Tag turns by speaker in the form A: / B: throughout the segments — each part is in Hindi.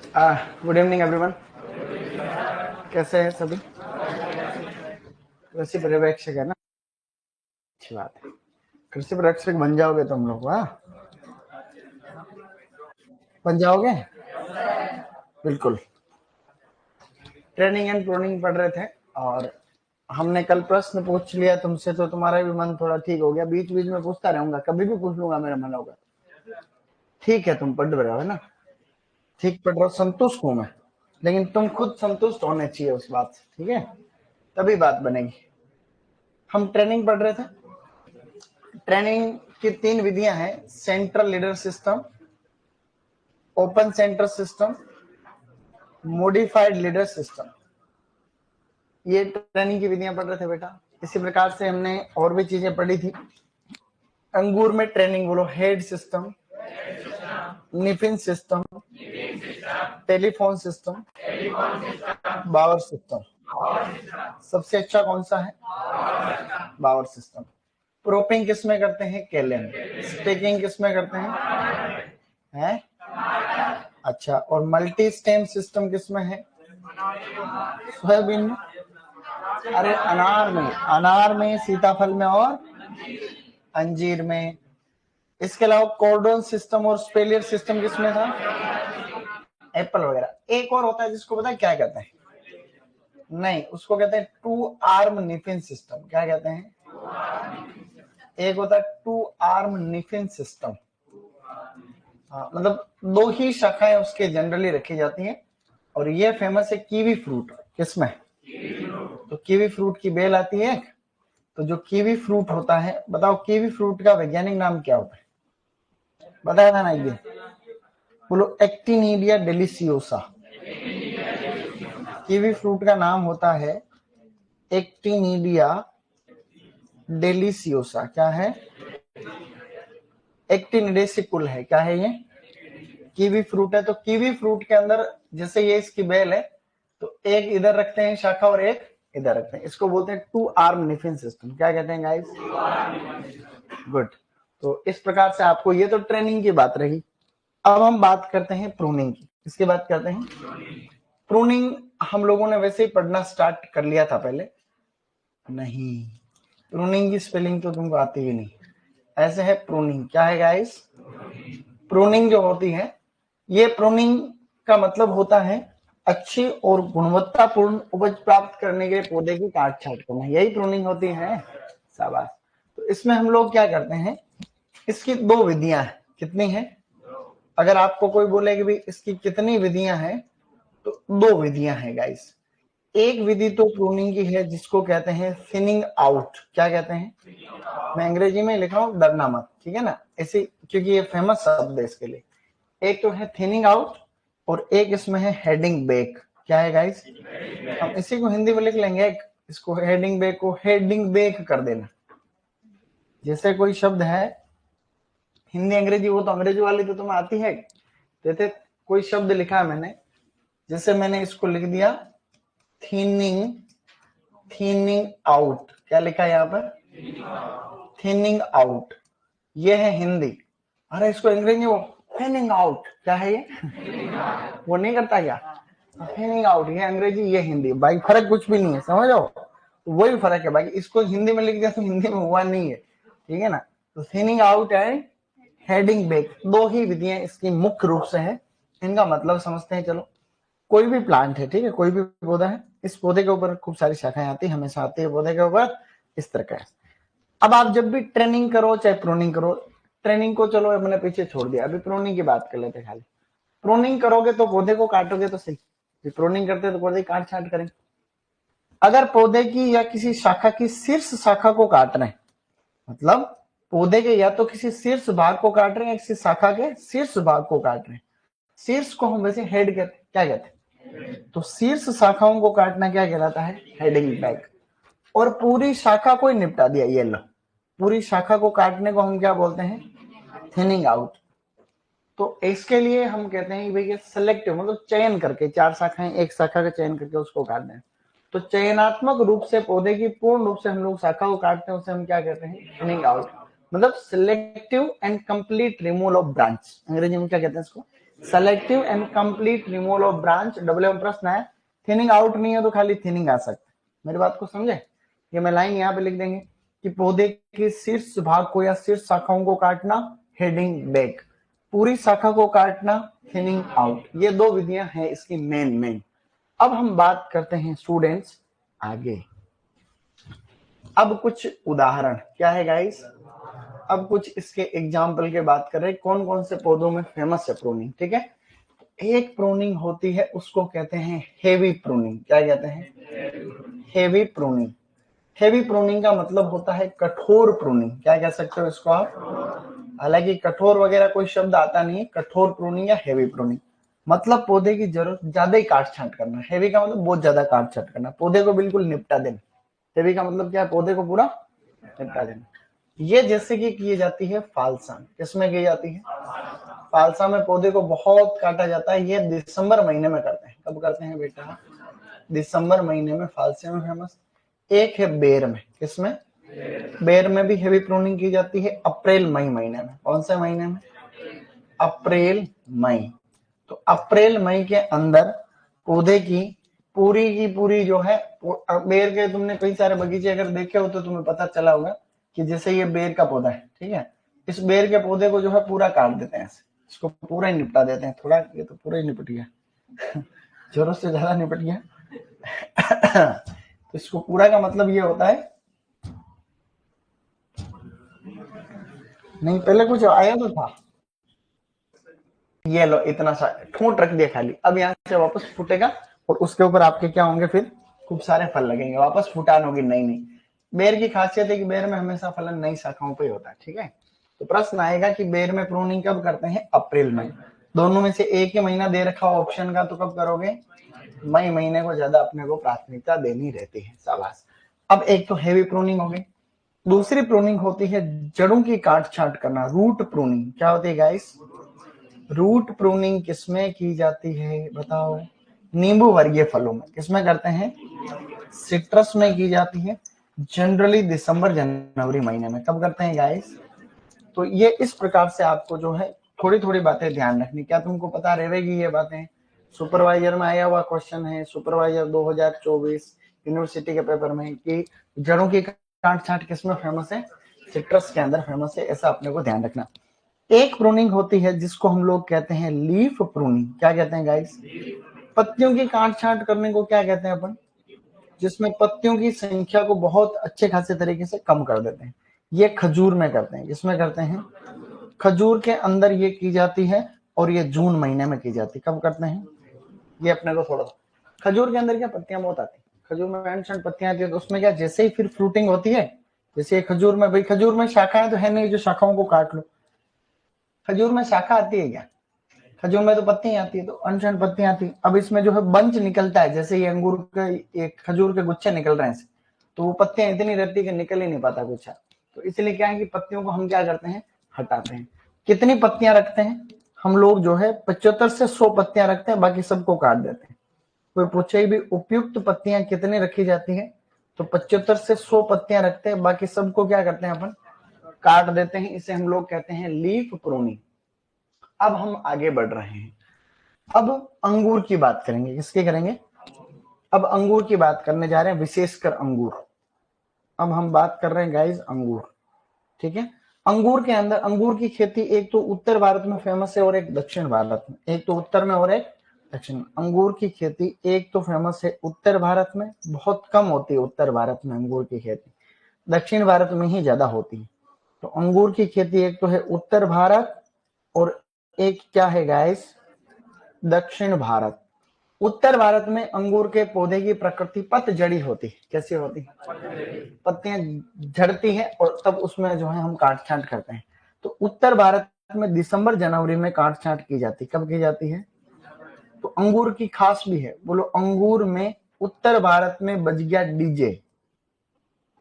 A: Good evening everyone. कैसे हैं सभी? कृषि पर्यवेक्षक है ना? अच्छी बात है। कृषि पर्यवेक्षक बन जाओगे तुम लोग? हाँ, बन जाओगे बिल्कुल। ट्रेनिंग एंड प्रोनिंग पढ़ रहे थे और हमने कल प्रश्न पूछ लिया तुमसे, तो तुम्हारा भी मन थोड़ा ठीक हो गया। बीच बीच में पूछता रहूंगा, कभी भी पूछ लूंगा, मेरा मन होगा। ठीक है, तुम पढ़ रहे हो है ना? ठीक पढ़ रहे हो, संतुष्ट हूं मैं। लेकिन तुम खुद संतुष्ट होने चाहिए उस बात से, ठीक है? तभी बात बनेगी। हम ट्रेनिंग पढ़ रहे थे। ट्रेनिंग की 3 विधियां हैं: central leader system, open centre system, modified leader system. ये ट्रेनिंग की विधियां पढ़ रहे थे बेटा। इसी प्रकार से हमने और भी चीजें पढ़ी थी। अंगूर में ट्रेनिंग बोलो: head system, Kniffin system, telephone system, bower system. सबसे अच्छा कौन सा है? बावर सिस्टम। प्रोपिंग किस में करते हैं? केलन। स्टेकिंग किस में करते हैं? अच्छा, और मल्टी स्टेम सिस्टम किस में है? सोयाबीन में। अरे अनार में, सीताफल में और अंजीर में। इसके अलावा कॉर्डन सिस्टम और स्पेलियर सिस्टम किसमें था? एप्पल वगैरह। एक और होता है जिसको पता है क्या कहते हैं? नहीं, उसको कहते हैं टू आर्म निफिन सिस्टम। क्या कहते हैं? एक होता है टू आर्म निफिन सिस्टम। हाँ, मतलब 2 ही शाखाएं उसके जनरली रखी जाती हैं। और ये फेमस है कीवी फ्रूट। किसमें? तो कीवी फ्रूट की बेल आती है। तो जो कीवी फ्रूट होता है, बताओ कीवी फ्रूट का वैज्ञानिक नाम क्या होता है? बताया था ना एक दिन। बोलो, एक्टिनिडिया डेलिसियोसा। कीवी फ्रूट का नाम होता है एक्टिनिडिया डेलिसियोसा। क्या है? एक्टिनिडेसी कुल है। क्या है ये? कीवी फ्रूट है। तो कीवी फ्रूट के अंदर जैसे ये इसकी बेल है, तो एक इधर रखते हैं शाखा और एक इधर रखते हैं। इसको बोलते हैं टू आर्म निफिन सिस्टम। क्या कहते हैं गाइस? गुड। तो इस प्रकार से आपको, ये तो ट्रेनिंग की बात रही। अब हम बात करते हैं प्रूनिंग की। इसकी बात करते हैं। प्रूनिंग हम लोगों ने वैसे ही पढ़ना स्टार्ट कर लिया था पहले। नहीं, प्रूनिंग की स्पेलिंग तो तुमको आती ही नहीं। ऐसे है प्रूनिंग। क्या है गाइस? प्रूनिंग जो होती है, ये प्रूनिंग का मतलब होता है अच्छी और गुणवत्तापूर्ण उपज प्राप्त करने के लिए पौधे की काट छांट करना। यही प्रूनिंग होती है। शाबाश। तो इसमें हम लोग क्या करते हैं? इसकी 2 विधियां हैं। कितनी है? अगर आपको कोई बोले कि भाई इसकी कितनी विधियां हैं, तो 2 विधियां हैं गाइस। एक विधि तो प्रूनिंग की है जिसको कहते हैं थिनिंग आउट। क्या कहते हैं? मैं अंग्रेजी में लिख रहा हूं, डरना मत, ठीक है ना? ऐसे, क्योंकि ये फेमस शब्द है इसके लिए। एक तो है थिनिंग आउट और एक इसमें है हेडिंग बैक। क्या है गाइस? हम इसी को हिंदी में लिख लेंगे। इसको हेडिंग बैक को हेडिंग बैक कर देना। जैसे कोई शब्द है, हिंदी अंग्रेजी, वो तो अंग्रेजी वाली तो तुम्हें आती है। जैसे कोई शब्द लिखा है मैंने, जैसे मैंने इसको लिख दिया थिनिंग, थिनिंग आउट। क्या लिखा है यहाँ पर? Thinning out. ये है हिंदी। अरे इसको अंग्रेजी वो थिनिंग आउट। क्या है ये? वो नहीं करता क्या? Thinning out. ये अंग्रेजी, ये हिंदी। भाई फर्क कुछ भी नहीं है, समझो। तो वही फर्क है भाई। इसको हिंदी में लिख दिया तो हिंदी में हुआ नहीं है, ठीक है ना? तो thinning out and heading back, 2 ही विधियां इसकी मुख्य रूप से है। इनका मतलब समझते हैं। चलो, कोई भी प्लांट है, ठीक है, कोई भी पौधा है, इस पौधे के ऊपर खूब सारी शाखाएं आती है, हमेशा आती है पौधे के ऊपर, इस तरह का है। अब आप जब भी ट्रेनिंग करो चाहे प्रूनिंग करो, ट्रेनिंग को चलो मैंने पीछे छोड़ दिया, अभी प्रूनिंग की बात कर लेते खाली। प्रूनिंग करोगे तो पौधे को काटोगे तो सही। प्रूनिंग करते तो पौधे काट छाट करें। अगर पौधे की या किसी शाखा की शीर्ष शाखा को काट रहे हैं, मतलब पौधे के या तो किसी शीर्ष भाग को काट रहे हैं या किसी शाखा के शीर्ष भाग को काट रहे हैं। शीर्ष को हम वैसे हेड कहते हैं। क्या कहते हैं? तो शीर्ष शाखाओं को काटना क्या कहलाता है? Heading back. और पूरी शाखा को ही निपटा दिया, ये लो, पूरी शाखा को काटने को हम क्या बोलते हैं? Thinning out. तो इसके लिए हम कहते हैं कि भाई सेलेक्टिव, मतलब चयन करके, 4 शाखाएं, एक शाखा का चयन करके उसको काट दें। तो चयनात्मक रूप से पौधे की पूर्ण रूप से हम लोग शाखा को काटते हैं, उसे हम क्या कहते हैं? Thinning out. मतलब selective and complete removal of branch. अंग्रेजी में क्या कहते हैं इसको? Selective and complete removal of branch, double में प्रश्न है, थिनिंग आउट नहीं है तो खाली थिनिंग आ सकता है। मेरी बात को समझे? ये मैं लाइन यहाँ पे लिख देंगे कि पौधे के शीर्ष भाग को या शीर्ष शाखाओं को काटना, हेडिंग बैक, पूरी शाखा को काटना, थिनिंग आउट। ये दो विधियां हैं इसकी मेन। अब हम बात करते हैं स्टूडेंट्स आगे। अब कुछ उदाहरण क्या है गाइस, अब कुछ इसके एग्जाम्पल के बात कर रहे हैं कौन कौन से पौधों में फेमस है प्रूनिंग। ठीक है, एक प्रूनिंग होती है उसको कहते हैं हेवी प्रूनिंग। क्या कहते हैं? Heavy pruning. हेवी प्रूनिंग का मतलब होता है कठोर प्रूनिंग। क्या कह सकते हो इसको आप? हालांकि कठोर वगैरह कोई शब्द आता नहीं है, कठोर प्रूनिंग या हेवी प्रूनिंग मतलब पौधे की जरूरत ज्यादा ही काट छांट करना। हेवी का मतलब बहुत ज्यादा काट छांट करना, पौधे को बिल्कुल निपटा देना। हेवी का मतलब क्या है? पौधे को पूरा निपटा देना। ये जैसे कि की जाती है फालसा। किसमें की जाती है? फालसा में पौधे को बहुत काटा जाता है। ये दिसंबर महीने में करते हैं। कब करते हैं बेटा? दिसंबर महीने में फालसे में फेमस। एक है बेर में। किसमें? बेर में भी हेवी प्रूनिंग की जाती है अप्रैल मई महीने में। कौन से महीने में? अप्रैल मई। तो अप्रैल मई के अंदर पौधे की पूरी जो है, बेर के तुमने कई सारे बगीचे अगर देखे हो तो तुम्हें पता चला होगा कि जैसे ये बेर का पौधा है, ठीक है, इस बेर के पौधे को जो है पूरा काट देते हैं ऐसे, इसको पूरा ही निपटा देते हैं। थोड़ा ये तो पूरा ही निपट गया जरूरत से ज्यादा निपट गया तो इसको पूरा का मतलब ये होता है, नहीं पहले कुछ आया तो था, ये लो इतना सा ठूंठ रख दिया खाली। अब यहाँ से वापस फूटेगा और उसके ऊपर आपके क्या होंगे? फिर खूब सारे फल लगेंगे, वापस फुटान होगी नई नई। बेर की खासियत है कि बेर में हमेशा फलन नई शाखाओं पे होता है। ठीक है, तो प्रश्न आएगा कि बेर में प्रूनिंग कब करते हैं? अप्रैल मई। दोनों में से एक ही महीना दे रखा हो ऑप्शन का, तो कब करोगे? मई महीने को ज्यादा अपने को प्राथमिकता देनी रहती है। शाबाश। अब एक तो हेवी प्रूनिंग हो गई, दूसरी प्रूनिंग होती है जड़ों की काट छांट करना, रूट प्रूनिंग। क्या होती है गाइस? रूट प्रूनिंग किसमें की जाती है बताओ? नींबू वर्गीय फलों में। किसमें करते हैं? सिट्रस में की जाती है, जनरली दिसंबर जनवरी महीने में। कब करते हैं गाइस? तो ये इस प्रकार से आपको जो है थोड़ी थोड़ी बातें ध्यान रखनी। क्या तुमको पता रहेगी ये बातें? सुपरवाइजर में आया हुआ क्वेश्चन है, सुपरवाइजर 2024 यूनिवर्सिटी के पेपर में, कि जड़ों की काट छांट किसमें फेमस है? सिट्रस के अंदर फेमस है। ऐसा अपने को ध्यान रखना। एक प्रूनिंग होती है जिसको हम लोग कहते हैं लीफ प्रूनिंग। क्या कहते हैं गाइस? पत्तियों की काट छांट करने को क्या कहते हैं अपन? जिसमें पत्तियों की संख्या को बहुत अच्छे खासे तरीके से कम कर देते हैं। ये खजूर में करते हैं। किसमें करते हैं? खजूर के अंदर ये की जाती है और ये जून महीने में की जाती है। कब करते हैं? ये अपने को थोड़ा, खजूर के अंदर क्या पत्तियां बहुत आती है, खजूर में एंड पत्तियां आती है, तो उसमें क्या जैसे ही फिर फ्रूटिंग होती है, जैसे खजूर में, भाई खजूर में शाखाएं तो है नहीं जो शाखाओं को काट लो। खजूर में शाखा आती है क्या? खजूर में तो पत्ती आती है, तो अनशन पत्तियां आती है। अब इसमें जो है बंच निकलता है, जैसे ये अंगूर के, एक खजूर के गुच्छे निकल रहे हैं, तो वो पत्तियां इतनी रहती है कि निकल ही नहीं पाता गुच्छा। तो इसलिए क्या है कि पत्तियों को हम क्या करते हैं? हटाते हैं। कितनी पत्तियां रखते हैं हम लोग? जो है 75 से 100 पत्तियां रखते हैं, बाकी सबको काट देते हैं। कोई पूछे भी उपयुक्त पत्तियां कितनी रखी जाती है, तो 75 से 100 पत्तियां रखते हैं, बाकी सबको क्या करते हैं अपन? काट देते हैं। इसे हम लोग कहते हैं लीफ प्रूनिंग। अब हम आगे बढ़ रहे हैं, अब अंगूर की बात करेंगे। किसकी करेंगे? अब अंगूर की बात करने जा रहे हैं, विशेषकर अंगूर। अब हम बात कर रहे हैं गाइस अंगूर। ठीक है, अंगूर के अंदर, अंगूर की खेती एक तो उत्तर भारत में फेमस है और एक दक्षिण भारत में, एक तो उत्तर में और एक दक्षिण में। अंगूर की खेती एक तो फेमस है उत्तर भारत में, बहुत कम होती है उत्तर भारत में अंगूर की खेती, दक्षिण भारत में ही ज्यादा होती है। तो अंगूर की खेती एक तो है उत्तर भारत और एक क्या है गाइस? दक्षिण भारत। उत्तर भारत में अंगूर के पौधे की प्रकृति पतझड़ी होती है। कैसी होती है? पत्तियां झड़ती है और तब उसमें जो है हम काट छांट करते हैं। तो उत्तर भारत में दिसंबर जनवरी में काट छांट की जाती है। कब की जाती है? तो अंगूर की खास भी है, बोलो अंगूर में उत्तर भारत में बज गया डीजे।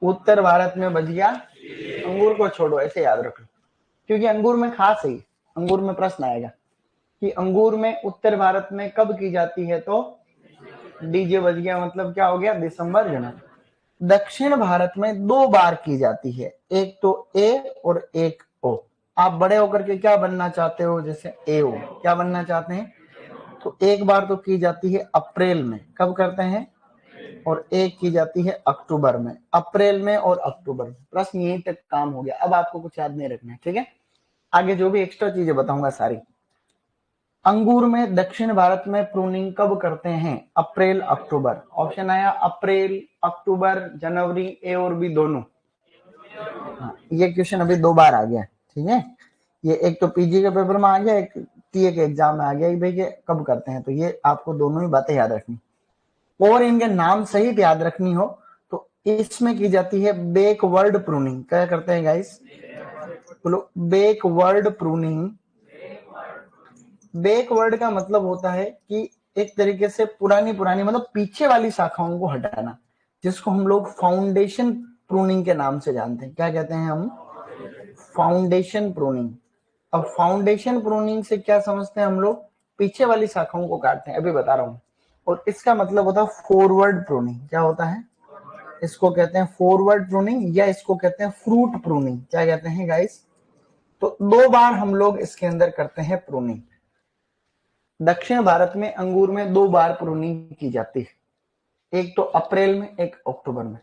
A: उत्तर भारत में बज गया, अंगूर को छोड़ो, ऐसे याद रखो, क्योंकि अंगूर में खास है। अंगूर में प्रश्न आएगा कि अंगूर में उत्तर भारत में कब की जाती है, तो डीजे बज गया, मतलब क्या हो गया? दिसंबर जनवरी। दक्षिण भारत में 2 बार की जाती है, एक तो ए और एक ओ। आप बड़े होकर के क्या बनना चाहते हो, जैसे एओ क्या बनना चाहते हैं, तो एक बार तो की जाती है अप्रैल में, कब करते हैं, और एक की जाती है अक्टूबर में, अप्रैल में और अक्टूबर में। प्रश्न यहीं तक काम हो गया, अब आपको कुछ याद नहीं रखना है, ठीक है। आगे जो भी एक्स्ट्रा चीजें बताऊंगा सारी। अंगूर में दक्षिण भारत में प्रूनिंग कब करते हैं, अप्रैल अक्टूबर। ऑप्शन आया अप्रैल, अक्टूबर, जनवरी, ए और बी दोनों। हाँ, ये क्वेश्चन अभी 2 बार आ गया, ठीक है। ये एक तो पीजी के पेपर में आ गया, एक टीए के एग्जाम में आ गया, भाई ये कब करते हैं, तो ये आपको दोनों ही बातें याद रखनी, और इनके नाम सहित याद रखनी हो। तो इसमें की जाती है बैकवर्ड प्रूनिंग। क्या करते हैं गाइस, बोलो बैकवर्ड प्रूनिंग। बैकवर्ड का मतलब होता है कि एक तरीके से पुरानी पुरानी मतलब पीछे वाली शाखाओं को हटाना, जिसको हम लोग फाउंडेशन प्रूनिंग के नाम से जानते हैं। क्या कहते हैं हम, फाउंडेशन प्रूनिंग। अब फाउंडेशन प्रूनिंग से क्या समझते हैं हम लोग, पीछे वाली शाखाओं को काटते हैं, अभी बता रहा हूं। और इसका मतलब होता है फॉरवर्ड प्रूनिंग। क्या होता है, इसको कहते हैं फॉरवर्ड प्रूनिंग, या इसको कहते हैं फ्रूट प्रूनिंग। क्या कहते हैं गाइस, तो 2 बार हम लोग इसके अंदर करते हैं प्रूनिंग। दक्षिण भारत में अंगूर में 2 बार प्रूनिंग की जाती है, एक तो अप्रैल में, एक अक्टूबर में।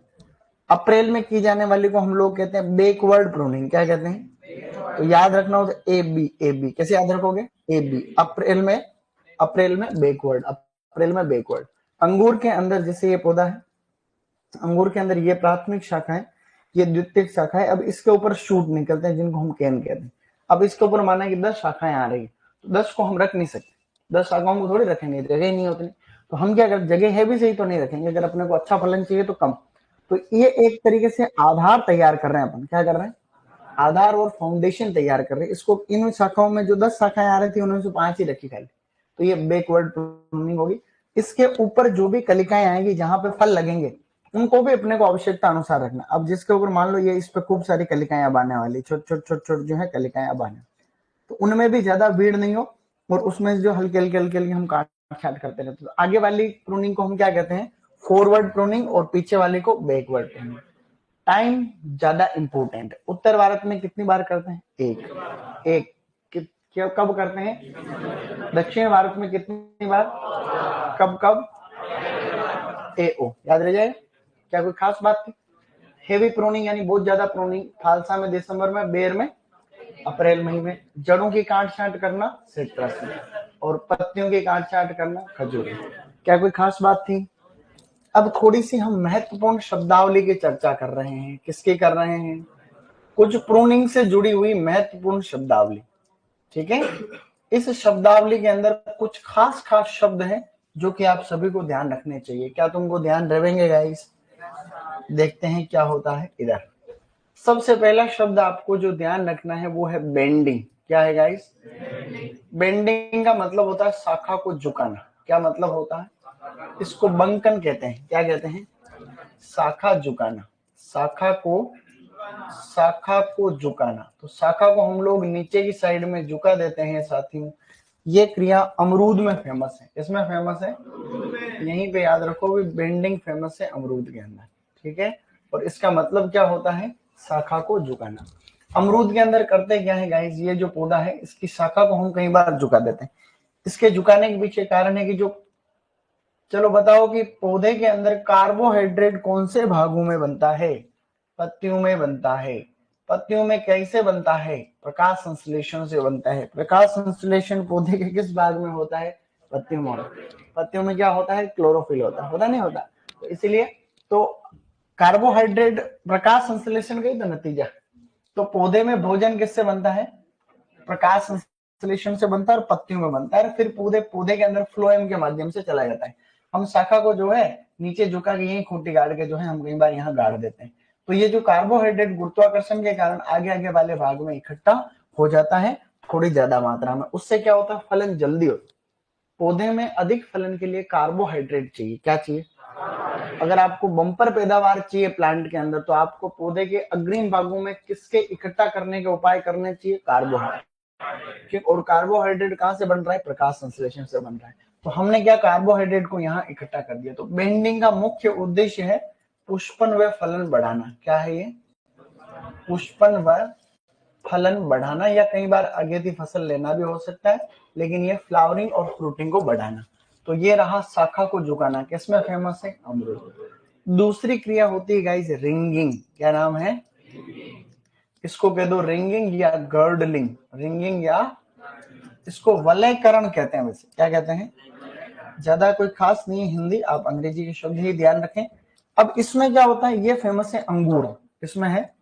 A: अप्रैल में की जाने वाली को हम लोग कहते हैं बैकवर्ड प्रूनिंग। क्या कहते हैं, तो याद रखना हो तो ए बी, ए बी कैसे याद रखोगे, ए बी, अप्रैल में बैकवर्ड, अप्रैल में बैकवर्ड। अंगूर के अंदर जैसे ये पौधा है, अंगूर के अंदर ये प्राथमिक शाखा है, ये द्वितीयक शाखा है। अब इसके ऊपर शूट निकलते हैं जिनको हम कैन कहते हैं। अब इसके ऊपर माना कि 10 शाखाएं आ रही है, तो 10 को हम रख नहीं सकते, 10 शाखाओं को थोड़ी रखेंगे, जगह ही नहीं होती। तो हम क्या करें, जगह है भी सही तो नहीं रखेंगे, अगर अपने को अच्छा फलन चाहिए तो कम। तो ये एक तरीके से आधार तैयार कर रहे हैं अपन, क्या कर रहे हैं, आधार और फाउंडेशन तैयार कर रहे हैं। इसको इन शाखाओं में जो 10 शाखाएं आ रही थी उनमें से 5 ही रखी खाली, तो ये बैकवर्ड प्रूनिंग होगी। इसके ऊपर जो भी कलिकाएं आएंगी, जहां पे फल लगेंगे, उनको भी अपने को आवश्यकता अनुसार रखना। अब जिसके ऊपर मान लो ये इस पे खूब सारी कलिकाएं अब आने वाली, छोट छोट छोट छोट जो है कलिकाएं अब आने, तो उनमें भी ज्यादा भीड़ नहीं हो, और उसमें जो हल्के हल्के हल्के हल्के हम काट छाट करते रहते हैं। तो आगे वाली प्रूनिंग को हम क्या कहते हैं, फॉरवर्ड प्रूनिंग, और पीछे वाले को बैकवर्ड प्रूनिंग। टाइम ज्यादा इंपोर्टेंट है। उत्तर भारत में कितनी बार करते हैं, एक क्या कब करते हैं, दक्षिण भारत में कितनी बार, कब कब, एओ याद रह जाएगा। क्या कोई खास बात थी, हेवी प्रूनिंग यानी बहुत ज्यादा प्रूनिंग, फालसा में दिसंबर में, बेर में अप्रैल मई में, जड़ों की काट छांट करना सिट्रस में, और पत्तियों की काट छांट करना खजूर में। क्या कोई खास बात थी। अब थोड़ी सी हम महत्वपूर्ण शब्दावली की चर्चा कर रहे हैं, किसकी कर रहे हैं, कुछ प्रूनिंग से जुड़ी हुई महत्वपूर्ण शब्दावली, ठीक है। इस शब्दावली के अंदर कुछ खास खास शब्द हैं जो कि आप सभी को ध्यान रखने चाहिए। क्या तुमको ध्यान रहेंगे गाइस, देखते हैं क्या होता है इधर। सबसे पहला शब्द आपको जो ध्यान रखना है वो है बेंडिंग। क्या है गाइस, बेंडिंग का मतलब होता है शाखा को झुकाना। क्या मतलब होता है, इसको बंकन कहते हैं। क्या कहते हैं, शाखा झुकाना, शाखा को झुकाना। तो शाखा को हम लोग नीचे की साइड में झुका देते हैं साथियों। ये क्रिया अमरूद में फेमस है। इसमें फेमस है, यहीं पे याद रखो भी, बेंडिंग फेमस है अमरूद के अंदर, ठीक है। और इसका मतलब क्या होता है, शाखा को झुकाना। अमरूद के अंदर करते क्या है गाइस, ये जो पौधा है इसकी शाखा को हम कई बार झुका देते हैं। इसके झुकाने के पीछे कारण है कि जो, चलो बताओ कि पौधे के अंदर कार्बोहाइड्रेट कौन से भागों में बनता है, पत्तियों में बनता है। पत्तियों में कैसे बनता है, प्रकाश संश्लेषण से बनता है। प्रकाश संश्लेषण पौधे के किस भाग में होता है, पत्तियों में। पत्तियों में क्या होता है, क्लोरोफिल होता नहीं होता। तो इसीलिए तो कार्बोहाइड्रेट प्रकाश संश्लेषण का ही तो नतीजा। तो पौधे में भोजन किससे बनता है, प्रकाश संश्लेषण से बनता है, और पत्तियों में बनता है, फिर पौधे के अंदर फ्लोएम के माध्यम से चला जाता है। हम शाखा को जो है नीचे झुका के यही खूंटी गाड़ के जो है हम कई बार यहाँ गाड़ देते हैं। तो ये जो कार्बोहाइड्रेट गुरुत्वाकर्षण के कारण आगे आगे वाले भाग में इकट्ठा हो जाता है थोड़ी ज्यादा मात्रा में। उससे क्या होता है, फलन जल्दी होता है। पौधे में अधिक फलन के लिए कार्बोहाइड्रेट चाहिए। क्या चाहिए, अगर आपको बम्पर पैदावार चाहिए प्लांट के अंदर, तो आपको पौधे के अग्रिम भागों में किसके इकट्ठा करने के उपाय करने चाहिए, कार्बोहाइड्रेट। और कार्बोहाइड्रेट कहां से बन रहा है, प्रकाश संश्लेषण से बन रहा है। तो हमने क्या, कार्बोहाइड्रेट को यहाँ इकट्ठा कर दिया। तो बेंडिंग का मुख्य उद्देश्य है पुष्पन व फलन बढ़ाना। क्या है ये, पुष्पन व फलन बढ़ाना या कई बार अगेती फसल लेना भी हो सकता है, लेकिन ये फ्लावरिंग और फ्रूटिंग को बढ़ाना। तो ये रहा शाखा को झुकाना, किसमें फेमस है? अमरूद। दूसरी क्रिया होती है गाइस रिंगिंग। क्या नाम है? इसको कह दो रिंगिंग या गर्डलिंग। रिंगिंग या इसको वलयकरण कहते हैं। वैसे क्या कहते हैं? ज्यादा कोई खास नहीं है हिंदी, आप अंग्रेजी के शब्द ही ध्यान रखें। अब इसमें क्या होता है? ये फेमस है अंगूर। इसमें है,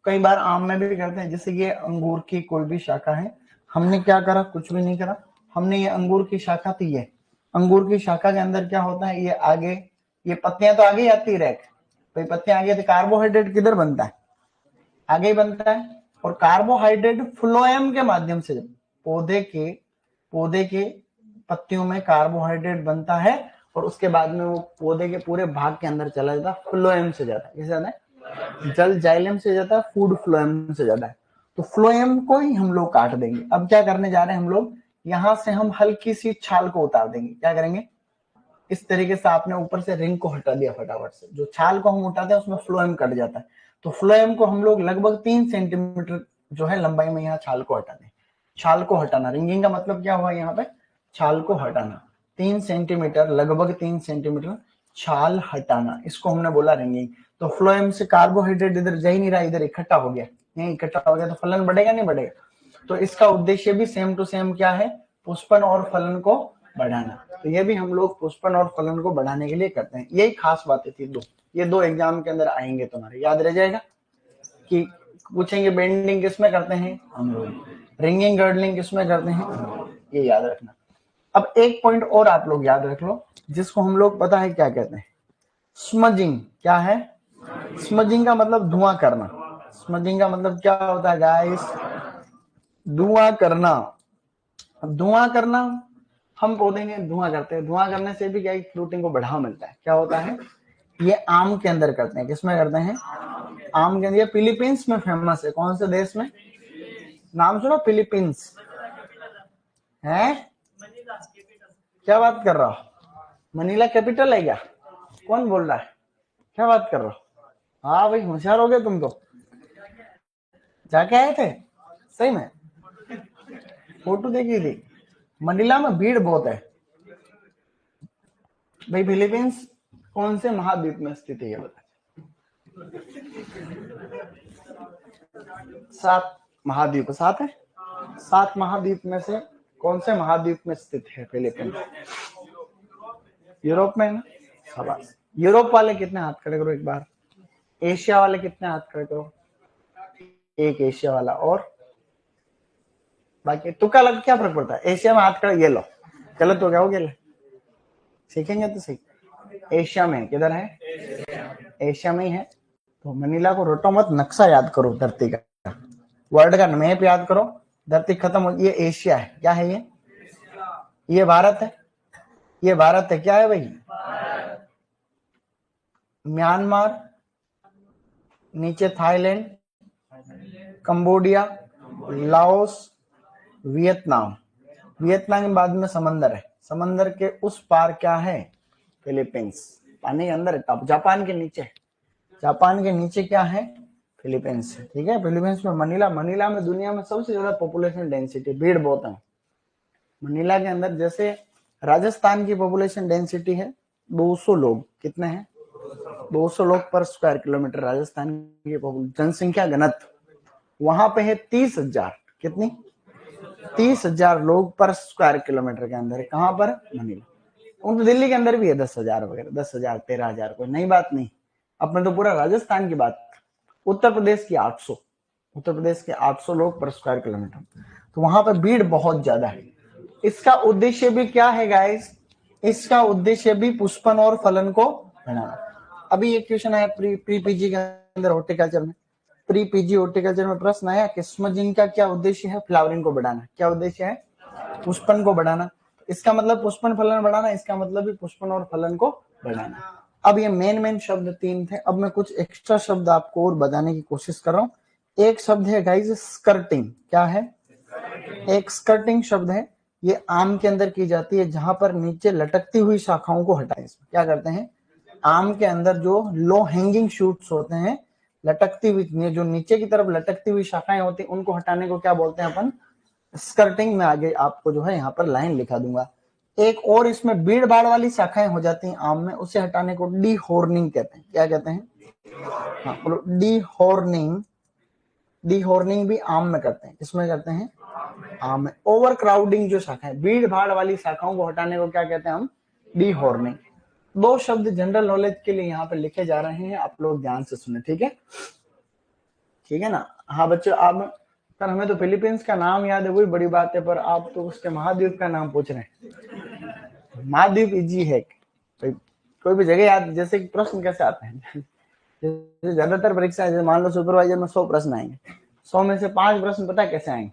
A: कई बार आम में भी करते हैं। जैसे ये अंगूर की कोई भी शाखा है, हमने क्या करा? कुछ भी नहीं करा। हमने ये अंगूर की शाखा थी, ये अंगूर की शाखा के अंदर क्या होता है? ये आगे, ये पत्तियां तो आगे आती है रैक, तो ये पत्तियां आगे, तो कार्बोहाइड्रेट किधर बनता है? आगे ही बनता है। और कार्बोहाइड्रेट फ्लोएम के माध्यम से, पौधे के पत्तियों में कार्बोहाइड्रेट बनता है और उसके बाद में वो पौधे के पूरे भाग के अंदर चला जाता है, फ्लोएम से जाता है। कैसे जाता है? जल जाइलम से जाता है, फूड फ्लोएम से जाता है। तो फ्लोएम को ही हम लोग काट देंगे। अब क्या करने जा रहे हैं हम लोग? यहां से हम हल्की सी छाल को उतार देंगे। क्या करेंगे? इस तरीके से आपने ऊपर से रिंग को हटा दिया फटाफट से। जो छाल को हम उठाते हैं उसमें फ्लोएम कट जाता है। तो फ्लोएम को हम लोग लगभग 3 सेंटीमीटर जो है लंबाई में यहाँ छाल को हटा दें। छाल को हटाना, रिंगिंग का मतलब क्या हुआ? यहाँ पे छाल को हटाना। 3 सेंटीमीटर, लगभग 3 सेंटीमीटर छाल हटाना, इसको हमने बोला रिंगिंग। तो फ्लोएम से कार्बोहाइड्रेट इधर जा ही नहीं रहा, इधर इकट्ठा हो गया। नहीं इकट्ठा हो गया तो फलन बढ़ेगा नहीं बढ़ेगा? तो इसका उद्देश्य भी सेम टू सेम क्या है? पुष्पन और फलन को बढ़ाना। तो ये भी हम लोग पुष्पन और फलन को बढ़ाने के लिए करते हैं। यही खास बातें थी दो, ये दो एग्जाम के अंदर आएंगे, तुम्हारे याद रह जाएगा कि पूछेंगे बेंडिंग किसमें करते हैं? अमरूद। रिंगिंग गर्डलिंग किसमें करते हैं? अमरूद। ये याद रखना। अब एक पॉइंट और आप लोग याद रख लो, जिसको हम लोग पता है क्या कहते हैं? स्मजिंग। क्या है? स्मजिंग का मतलब धुआं करना। स्मजिंग का मतलब क्या होता है गाइस? धुआं करना। अब धुआं करना, हम पौधे में धुआं करते हैं। धुआं करने से भी क्या फ्रूटिंग को बढ़ावा मिलता है। क्या होता है? ये आम के अंदर करते हैं। किसमें करते हैं? आम के अंदर। फिलीपींस में फेमस है। कौन से देश में? नाम सुनो, फिलीपींस है। क्या बात कर रहा हो? मनीला कैपिटल है क्या? कौन बोल रहा है? क्या बात कर रहा हो? हाँ भाई, होशियार हो गए तुम तो। जाके आए थे सही में? फोटो देखी थी। मनीला में भीड़ बहुत है भाई। फिलीपींस कौन से महाद्वीप में स्थित है ये बता? 7 महाद्वीप। 7 है। 7 महाद्वीप में से कौन से महाद्वीप में स्थित है फिलीपींस? यूरोप में है ना? शाबाश। यूरोप वाले कितने हाथ खड़े करो एक बार। एशिया वाले कितने हाथ खड़े करो? एक एशिया वाला। और बाकी तुक्का लग, क्या फर्क पड़ता है? एशिया में हाथ खड़े, ये लो। गलत हो गया, हो गया। सीखेंगे तो सही। एशिया में किधर है? एशिया में ही है। तो मनीला को रटो मत, नक्शा याद करो धरती का, वर्ल्ड का मैप याद करो। धरती खत्म हो, ये एशिया है। क्या है ये? ये भारत है। ये भारत है। क्या है भाई? म्यांमार, नीचे Thailand, Cambodia, Laos, Vietnam. Vietnam के बाद में समंदर है। समंदर के उस पार क्या है? फिलीपींस। पानी के अंदर है, जापान के नीचे। जापान के नीचे क्या है? फिलीपींस। ठीक है। फिलीपींस में मनीला। मनीला में दुनिया में सबसे ज्यादा पॉपुलेशन डेंसिटी, भीड़ बहुत है मनीला के अंदर। जैसे राजस्थान की पॉपुलेशन डेंसिटी है 200 लोग। कितने हैं? 200 लोग पर स्क्वायर किलोमीटर राजस्थान की जनसंख्या घनत्व। वहां पे है 30,000। कितनी? 30,000 लोग पर स्क्वायर किलोमीटर के अंदर है। कहां पर? मनीला। उन तो दिल्ली के अंदर भी है 10,000 वगैरह, 10,000 13,000, कोई नई बात नहीं। अपने तो पूरा राजस्थान की बात। उत्तर प्रदेश की 800, उत्तर प्रदेश के 800 लोग पर स्क्वायर किलोमीटर। तो वहां पर भीड़ बहुत ज्यादा है। इसका उद्देश्य भी क्या है गाइस? इसका उद्देश्य भी पुष्पन और फलन को बढ़ाना। अभी एक क्वेश्चन आया प्री पीजी के अंदर हॉर्टिकल्चर में। प्री पीजी हॉर्टिकल्चर में प्रश्न आया कि स्मजिंग का क्या उद्देश्य है? फ्लावरिंग को बढ़ाना। क्या उद्देश्य है? पुष्पन को बढ़ाना। इसका मतलब पुष्पन फलन बढ़ाना, इसका मतलब भी पुष्पन और फलन को बढ़ाना। अब ये मेन शब्द 3 थे। अब मैं कुछ एक्स्ट्रा शब्द आपको और बताने की कोशिश कर रहा हूं। एक शब्द है गाइस स्कर्टिंग। क्या है? एक स्कर्टिंग शब्द है। ये आम के अंदर की जाती है, जहां पर नीचे लटकती हुई शाखाओं को हटाएं। इसमें क्या करते हैं? आम के अंदर जो लो हैंगिंग शूट्स होते हैं, लटकती हुई, जो नीचे की तरफ लटकती हुई शाखाएं होती हैं उनको हटाने को क्या बोलते हैं अपन? स्कर्टिंग। में आगे आपको जो है यहाँ पर लाइन लिखा दूंगा। एक और इसमें भीड़ भाड़ वाली शाखाएं हो जाती हैं आम में, उसे हटाने को डी हॉर्निंग कहते हैं। क्या कहते हैं? हाँ बोलो, डी हॉर्निंग। डी हॉर्निंग भी आम में करते हैं। किसमें करते हैं? आम में। ओवर क्राउडिंग जो शाखा है, भीड़ भाड़ वाली शाखाओं को हटाने को क्या कहते हैं हम? D horning. दो शब्द जनरल नॉलेज के लिए यहाँ पे लिखे जा रहे हैं, आप लोग ध्यान से सुने, ठीक है? ठीक है ना? हाँ बच्चों, आप सर हमें तो फिलीपींस का नाम याद है, वही बड़ी बात है, पर आप तो उसके महाद्वीप का नाम पूछ रहे हैं। महाद्वीप इजी है, कोई भी जगह याद, जैसे प्रश्न कैसे आते हैं जैसे ज्यादातर परीक्षा, जैसे मान लो सुपरवाइजर में 100 प्रश्न आएंगे, 100 में से 5 प्रश्न पता है कैसे आएंगे?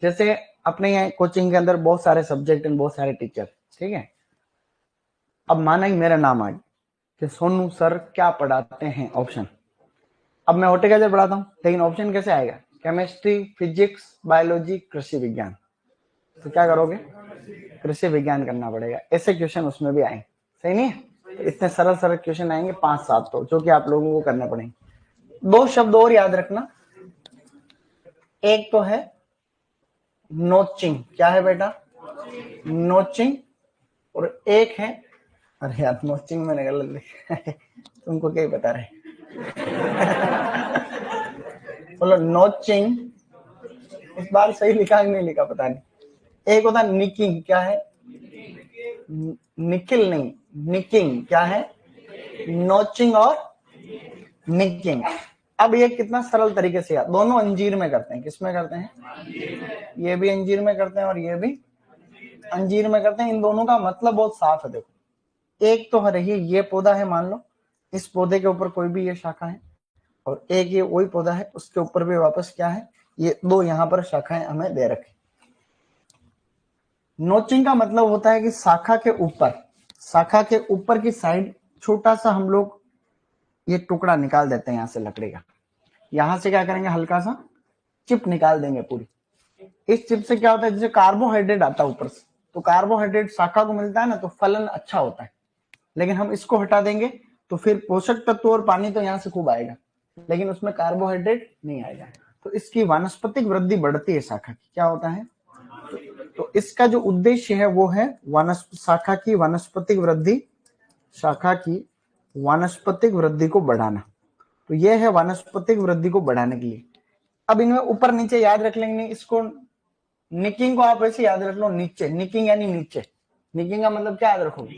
A: जैसे अपने यहाँ कोचिंग के अंदर बहुत सारे सब्जेक्ट एंड बहुत सारे टीचर, ठीक है? अब माना कि मेरा नाम आ गया कि सोनू सर क्या पढ़ाते हैं, ऑप्शन। अब मैं हॉर्टिकल्चर पढ़ाता हूँ, लेकिन ऑप्शन कैसे आएगा? केमिस्ट्री, फिजिक्स, बायोलॉजी, कृषि विज्ञान। तो क्या करोगे? कृषि विज्ञान करना पड़ेगा। ऐसे क्वेश्चन उसमें भी आएंगे, सही नहीं है? तो इतने सरल सरल क्वेश्चन आएंगे 5-7, तो जो कि आप लोगों को करने पड़ेंगे। दो शब्द और याद रखना, एक तो है नोचिंग। क्या है बेटा? नोचिंग। और एक है, अरे यार नोचिंग मैंने गलत लिखा है तुमको क्या बता रहे बोलो नोचिंग। इस बार सही लिखा कि नहीं लिखा पता नहीं। एक होता निकिंग। क्या है? निकिल नहीं, निकिंग। क्या है? नोचिंग और निकिंग। अब ये कितना सरल तरीके से याद, दोनों अंजीर में करते हैं। किसमें करते हैं? ये भी अंजीर में करते हैं और ये भी अंजीर में करते हैं। इन दोनों का मतलब बहुत साफ है। देखो, एक तो रही ये पौधा है, मान लो इस पौधे के ऊपर कोई भी ये शाखा है, और एक ये वही पौधा है, उसके ऊपर भी वापस क्या है? ये दो यहाँ पर शाखाएं हमें दे रखी। नोचिंग का मतलब होता है कि शाखा के ऊपर की साइड छोटा सा हम लोग ये टुकड़ा निकाल देते हैं यहाँ से लकड़ी का। यहाँ से क्या करेंगे? हल्का सा चिप निकाल देंगे पूरी। इस चिप से क्या होता है? जैसे कार्बोहाइड्रेट आता है ऊपर से, तो कार्बोहाइड्रेट शाखा को मिलता है ना, तो फलन अच्छा होता है। लेकिन हम इसको हटा देंगे तो फिर पोषक तत्व और पानी तो यहाँ से खूब आएगा, लेकिन उसमें कार्बोहाइड्रेट नहीं आएगा। तो इसकी वानस्पतिक वृद्धि बढ़ती है शाखा की। क्या होता है? तो इसका जो उद्देश्य है वो है शाखा की वानस्पतिक वृद्धि, शाखा की वानस्पतिक वृद्धि को बढ़ाना। तो यह है वानस्पतिक वृद्धि को बढ़ाने के लिए। अब इनमें ऊपर नीचे याद रख लेंगे, इसको निकिंग को आप ऐसे याद रख लो, नीचे। निकिंग यानी नीचे। निकिंग का मतलब क्या याद रखोगे?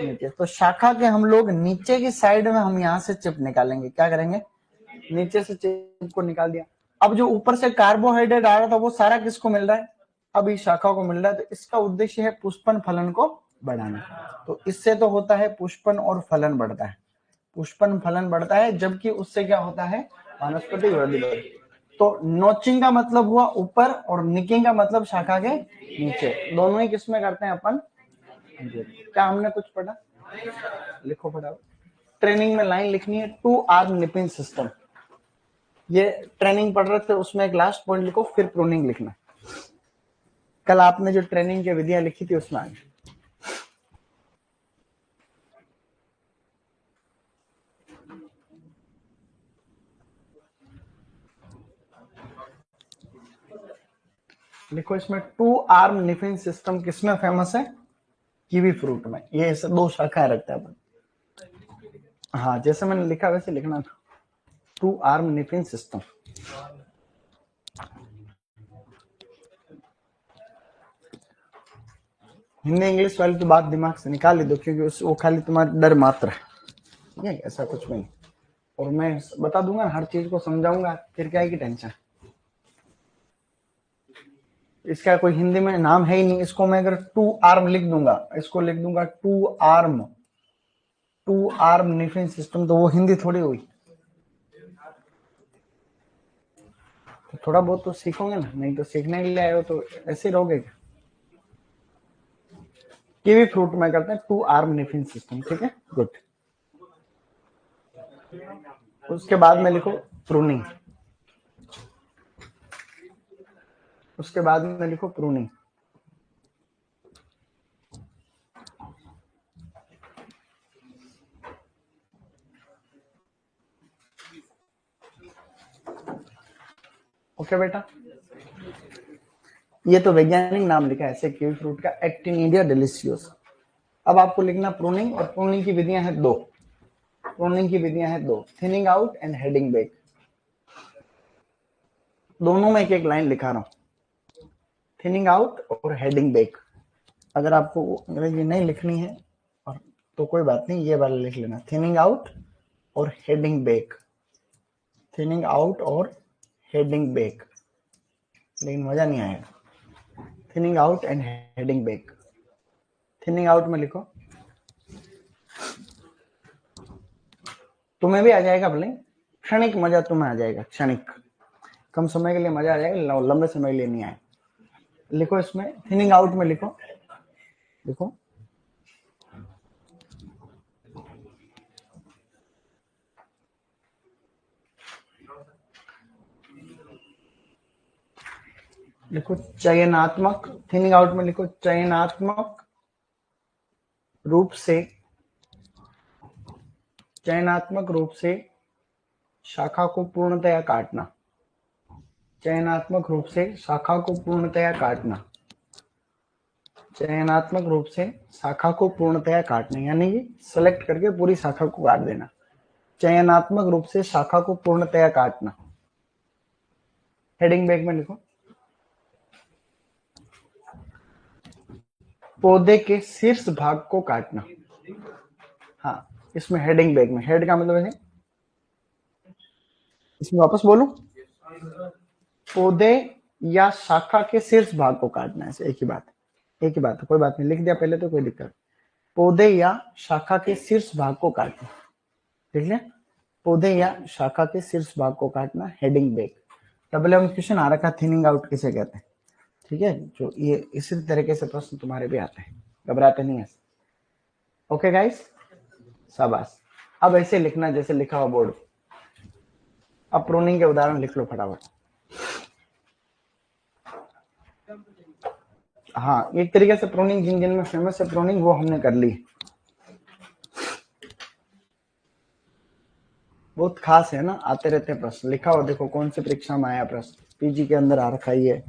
A: नीचे। तो शाखा के हम लोग नीचे की साइड में हम यहाँ से चिप निकालेंगे। क्या करेंगे? नीचे से चिप को निकाल दिया। अब जो ऊपर से कार्बोहाइड्रेट आ रहा था वो सारा किसको मिल रहा है? अब इस शाखा को मिल रहा है। तो इसका उद्देश्य है पुष्पन फलन को बढ़ाना। तो इससे तो होता है पुष्पन और फलन बढ़ता है, पुष्पन फलन बढ़ता है, जबकि उससे क्या होता है? वानस्पतिक वृद्धि बढ़ती है। तो नोचिंग का मतलब हुआ ऊपर और निकिंग का मतलब शाखा के नीचे। दोनों ही किसमें करते हैं अपन? क्या हमने कुछ पढ़ा? लिखो फटाफट। ट्रेनिंग में लाइन लिखनी है, 2 आर्म निपिंग सिस्टम। ये ट्रेनिंग पढ़ रहे थे, उसमें एक लास्ट पॉइंट लिखो, फिर प्रूनिंग लिखना। कल आपने जो ट्रेनिंग की विधियां लिखी थी उसमें आगे। लिखो इसमें 2 आर्म निपिंग सिस्टम किसमें फेमस है? कीवी फ्रूट में। ये दो शाखाएं रखते हैं अपन। हाँ जैसे मैंने लिखा वैसे लिखना था, 2 arm nipping system. Hindi English वाली तो बात दिमाग से निकाल ही दो, क्योंकि वो खाली तुम्हारा डर मात्र है, ऐसा कुछ नहीं। और मैं बता दूंगा, हर चीज को समझाऊंगा, फिर क्या है की टेंशन। इसका कोई हिंदी में नाम है ही नहीं। इसको मैं अगर 2 आर्म लिख दूंगा, इसको लिख दूंगा 2 आर्म निपिंग सिस्टम, तो वो हिंदी थोड़ी हुई। तो थोड़ा बहुत तो सीखोगे ना, नहीं तो सीखने के लिए आए हो तो ऐसे ही रहोगे क्या? कीवी फ्रूट में करते हैं 2 आर्म निपिंग सिस्टम, ठीक है, गुड। उसके बाद में लिखो प्रूनिंग। उसके बाद में लिखो प्रूनिंग। ओके बेटा, ये तो वैज्ञानिक नाम लिखा है ऐसे कीवी फ्रूट का, एक्टिनिडिया डेलिशियस। अब आपको लिखना प्रूनिंग, और प्रूनिंग की विधियां हैं दो। प्रूनिंग की विधियां हैं दो, thinning out and heading back. दोनों में एक एक लाइन लिखा रहा हूं, थिनिंग आउट और हेडिंग बैक। अगर आपको अंग्रेजी नहीं लिखनी है और तो कोई बात नहीं, ये वाला लिख लेना, थिनिंग आउट और हेडिंग बैक, थिनिंग आउट और हेडिंग बैक, लेकिन मजा नहीं आएगा। Thinning out and heading back. Thinning out में लिखो, तुम्हें भी आ जाएगा भले, क्षणिक मजा तुम्हें आ जाएगा, क्षणिक, कम समय के लिए मजा आ जाएगा, लंबे समय के लिए नहीं आए। लिखो इसमें, थिनिंग आउट में लिखो, देखो लिखो चयनात्मक, थिनिंग आउट में लिखो चयनात्मक रूप से, चयनात्मक रूप से शाखा को पूर्णतया काटना, चयनात्मक रूप से शाखा को पूर्णतया काटना, चयनात्मक रूप से शाखा को पूर्णतया काटना, यानी कि सेलेक्ट करके पूरी शाखा को काट देना। चयनात्मक रूप से शाखा को पूर्णतया काटना। हेडिंग बैक में लिखो, पौधे के शीर्ष भाग को काटना। हाँ, इसमें हेडिंग बैक में, हेड का मतलब है, इसमें वापस बोलूं, पौधे या शाखा के शीर्ष भाग को काटना है, एक ही बात, एक ही बात है, कोई बात नहीं, लिख दिया पहले तो कोई दिक्कत। पौधे या शाखा के शीर्ष भाग को काटना, ठीक है, पौधे या शाखा के शीर्ष भाग को काटना, heading back. Double M question आ रखा, थिनिंग आउट किसे कहते हैं, ठीक है, जो ये इसी तरीके से प्रश्न तुम्हारे भी आते हैं, घबराते नहीं है। ओके गाइस, शाबाश। अब ऐसे लिखना जैसे लिखा हुआ बोर्ड। अब प्रूनिंग के उदाहरण लिख लो फटाफट। हाँ, एक तरीके से प्रूनिंग जिन जिन में फेमस है प्रूनिंग, वो हमने कर ली, बहुत खास है ना, आते रहते हैं प्रश्न, लिखा हुआ देखो कौन सी परीक्षा में आया प्रश्न, पीजी के अंदर आ रखा ही है,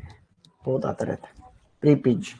A: बहुत आते रहते हैं, प्री पीज।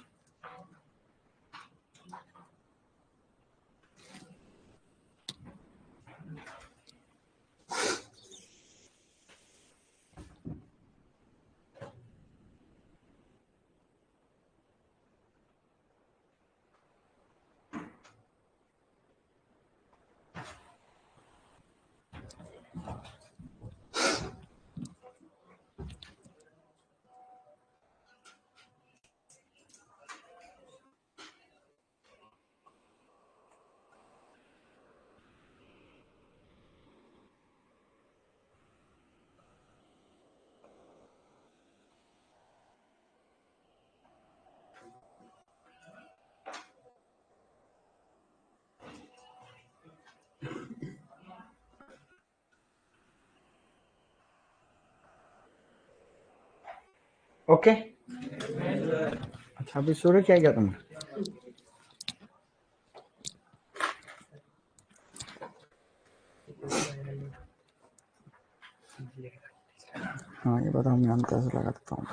A: ओके, अच्छा अभी शुरू क्या किया तुमने? हाँ ये बताओ, मैं कैसे लगा सकता हूँ?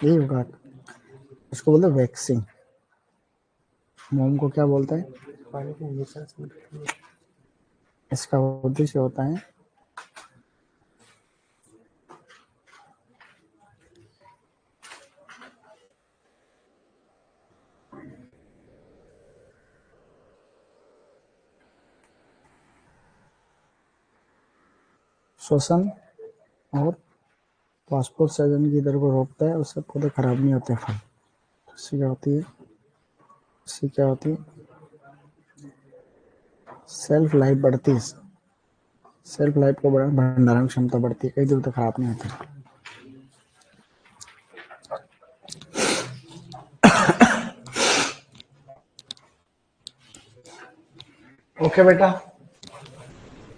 A: यही होगा, इसको बोलते हैं वैक्सिंग। मोम को क्या बोलते हैं? इसका उद्देश्य होता है श्वसन और पासपोर्ट सर्जन की दर को रोकता है, उससे पौधे खराब नहीं होते फल। इससे क्या होती है, इससे क्या होती है, सेल्फ लाइफ बढ़ती है, सेल्फ लाइफ को बढ़ा, भंडारण क्षमता बढ़ती है, कई दिन तक खराब नहीं होती। ओके बेटा,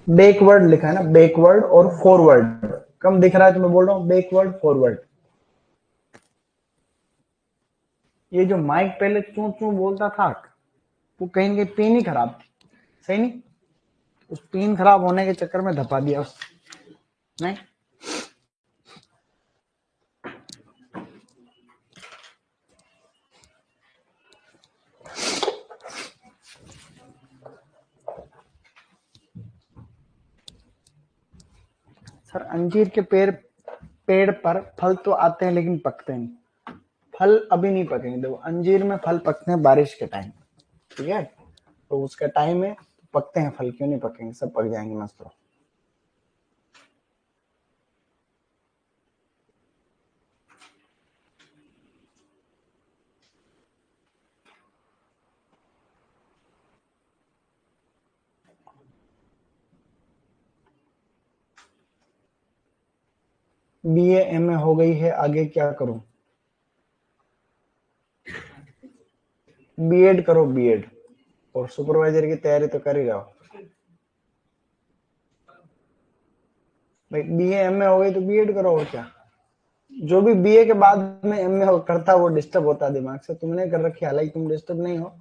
A: बैकवर्ड लिखा है ना, बैकवर्ड और फॉरवर्ड, कम दिख रहा है तो मैं बोल रहा हूं बैकवर्ड फॉरवर्ड। ये जो माइक पहले चू चू बोलता था, वो कहीं ना कहीं पिन ही खराब थी, सही नहीं? उस पिन खराब होने के चक्कर में धपा दिया उस, नहीं? सर अंजीर के पेड़ पर फल तो आते हैं लेकिन पकते नहीं। फल अभी नहीं पकेंगे, देखो अंजीर में फल पकते हैं बारिश के टाइम, ठीक है? तो उसका टाइम है, पकते हैं फल, क्यों नहीं पकेंगे, सब पक जाएंगे मस्त। बीए एमए हो गई है, आगे क्या करूं? बीएड करो, बीएड, और सुपरवाइजर की तैयारी तो कर ही रहा हो भाई। बीए एमए हो गई तो बीएड करो, और क्या? जो भी बीए के बाद में एमए करता वो डिस्टर्ब होता दिमाग से, तुमने कर रखी, हालांकि तुम डिस्टर्ब नहीं हो।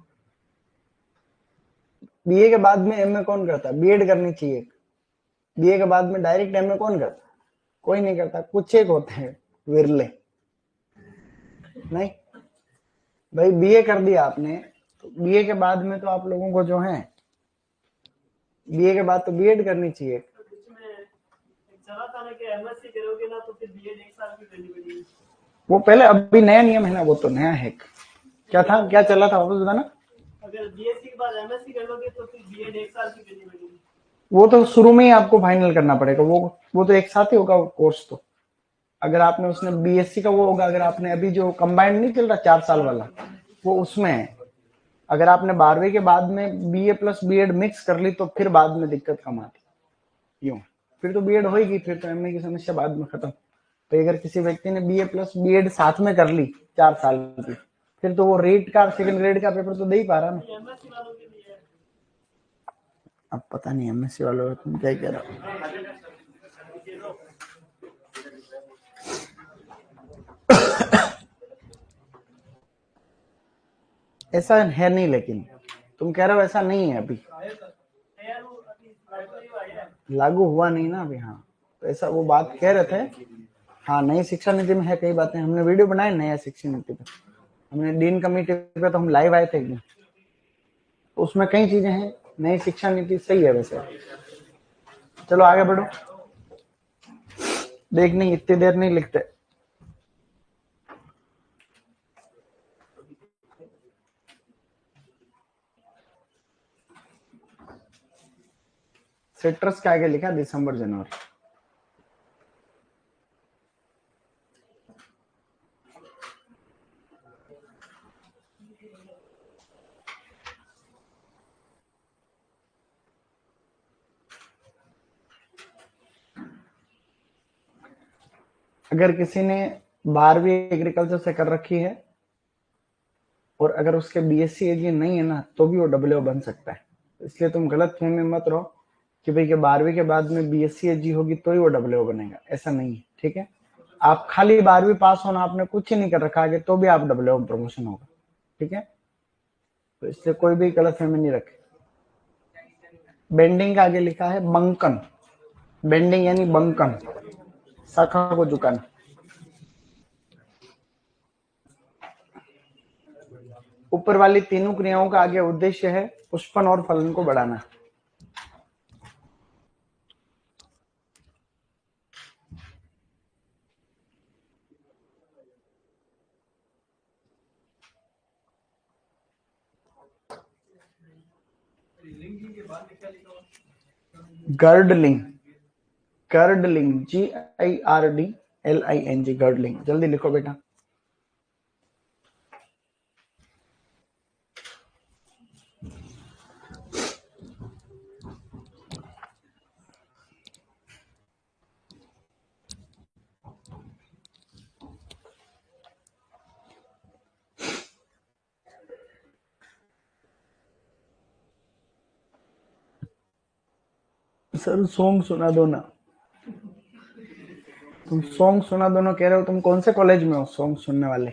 A: बीए के बाद में एमए कौन करता? बीएड करनी चाहिए। बीए के बाद में डायरेक्ट एमए कौन करता? कोई नहीं करता, कुछ एक होते हैं विरले, नहीं भाई। बीए कर दिया आपने, तो बीए के बाद में तो आप लोगों को जो है, बीए के बाद तो बीएड करनी चाहिए। वो पहले, अभी नया नियम है ना, वो तो नया है। क्या था, क्या चला था वापस बताना? अगर बीएससी के बाद एमएससी कर लोगे तो फिर बीएड 1 साल की करनी पड़ेगी। वो तो शुरू में ही आपको फाइनल करना पड़ेगा, वो तो एक साथ ही होगा कोर्स। तो अगर आपने उसने बीएससी का वो होगा, अगर आपने अभी जो कंबाइंड नहीं चल रहा 4 साल वाला, वो उसमें है। अगर आपने 12वीं के बाद में बीए प्लस बीएड मिक्स कर ली तो फिर बाद में दिक्कत कम आती, यूं फिर तो बीएड होगी, फिर तो एमए की समस्या बाद में खत्म। तो अगर किसी व्यक्ति ने बीए प्लस बीएड साथ में कर ली 4 साल की, फिर तो वो रेट का सेकंड ग्रेड का पेपर तो दे ही पा रहा ना। अब पता नहीं एमएससी वालों तुम क्या कह रहे हो। ऐसा है नहीं, लेकिन तुम कह रहे हो ऐसा नहीं है अभी, लागू हुआ नहीं ना अभी। हाँ, तो ऐसा वो बात कह रहे थे। हाँ, नई शिक्षा नीति में है कई बातें, हमने वीडियो बनाए नया शिक्षा नीति पे, हमने डीन कमेटी पे तो हम लाइव आए थे एकदम, तो उसमें कई चीजें हैं। नई शिक्षा नीति सही है वैसे। चलो आगे बढ़ो, देख नहीं इतनी देर नहीं लिखते। सिट्रस के आगे लिखा दिसंबर जनवरी। अगर किसी ने 12वीं एग्रीकल्चर से कर रखी है और अगर उसके बीएससी एजी नहीं है ना, तो भी वो डब्ल्यू बन सकता है। इसलिए तुम गलत फहमी में मत रहो कि भाई 12वीं के बाद में बीएससी एजी होगी तो ही वो डब्ल्यू बनेगा, ऐसा नहीं है, ठीक है? आप खाली 12वीं पास होना, आपने कुछ ही नहीं कर रखा आगे, तो भी आप डब्ल्यू प्रमोशन होगा, ठीक है? तो इससे कोई भी गलत फहमी नहीं रखे। बेंडिंग का आगे लिखा है बंकन। बेंडिंग यानी बंकन, शाखा को झुकाना। ऊपर वाली तीनों क्रियाओं का आगे उद्देश्य है पुष्पन और फलन को बढ़ाना। Girdling, girdling, GIRDLING, girdling. जल्दी लिखो बेटा। सर सॉन्ग सुना दो ना। तुम सॉन्ग सुना दो ना कह रहे हो, तुम कौन से कॉलेज में हो सॉन्ग सुनने वाले?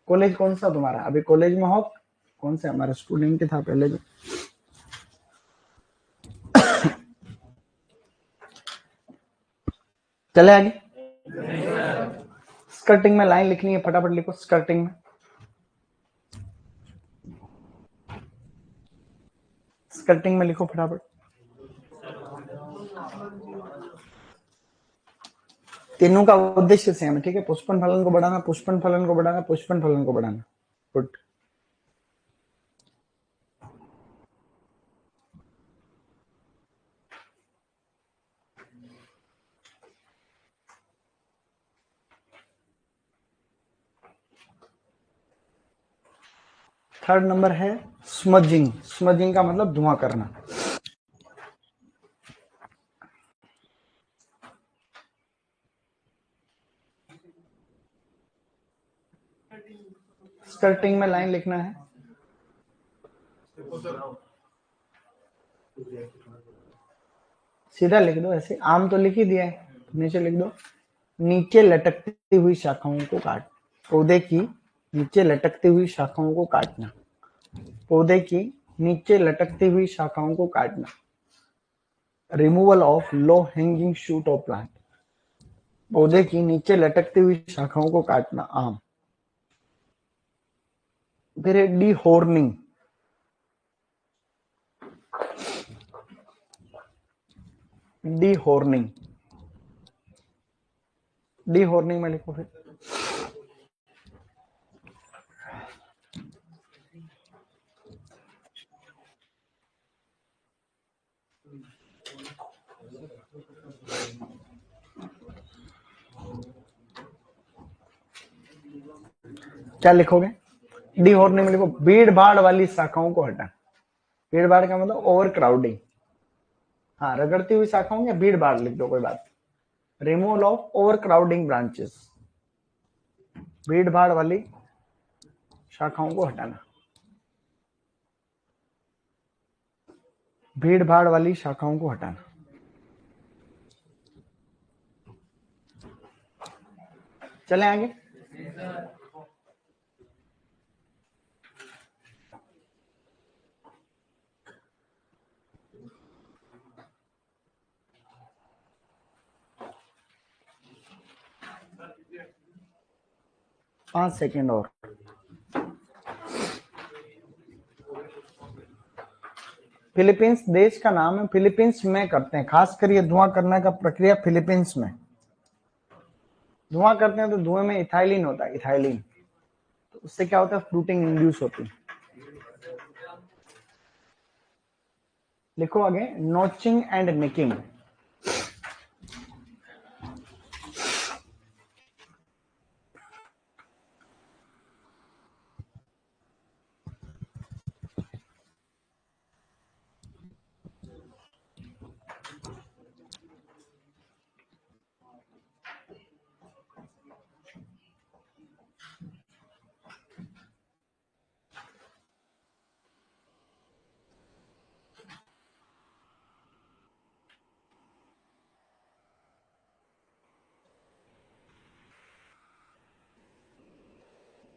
A: कॉलेज कौन सा तुम्हारा? अभी कॉलेज में हो कौन से हमारे स्टूडेंट के था पहले जो चले आगे। स्कर्टिंग में लाइन लिखनी है, फटाफट लिखो स्कर्टिंग में। स्कर्टिंग में लिखो फटाफट। तीनों का उद्देश्य सेम है, ठीक है। पुष्पन फलन को बढ़ाना, पुष्पन फलन को बढ़ाना, पुष्पन फलन को बढ़ाना। गुड। थर्ड नंबर है स्मजिंग। स्मजिंग का मतलब धुआं करना। स्कर्टिंग में लाइन लिखना है, सीधा लिख दो ऐसे, आम तो लिख ही दिया है, नीचे लिख दो नीचे लटकती हुई शाखाओं को काट। पौधे की नीचे लटकती हुई शाखाओं को काटना। पौधे की नीचे लटकती हुई शाखाओं को काटना। Removal of low hanging shoot of plant. पौधे की नीचे लटकती हुई शाखाओं को काटना, आम। फिर है डीहोर्निंग। डीहोर्निंग, डीहोर्निंग में लिखो फिर। क्या लिखोगे? डीहोर्निंग में लिखो भीड़ भाड़ वाली शाखाओं को हटाना। भीड़ भाड़ का मतलब ओवर क्राउडिंग। हाँ, रगड़ती हुई शाखाओं या भीड़ भाड़ लिख दो, कोई बात। Removal of over crowding branches. भीड़ भाड़ वाली शाखाओं को हटाना। भीड़ भाड़ वाली शाखाओं को हटाना। चले आगे। पांच सेकेंड और। फिलीपींस देश का नाम है, फिलीपींस में करते हैं, खासकर ये धुआं करने का प्रक्रिया फिलीपींस में। धुआं करते हैं तो धुएं में इथाइलिन होता है, इथाइलिन। तो उससे क्या होता है? फ्रूटिंग इंड्यूस होती है। लिखो आगे नोचिंग एंड निकिंग।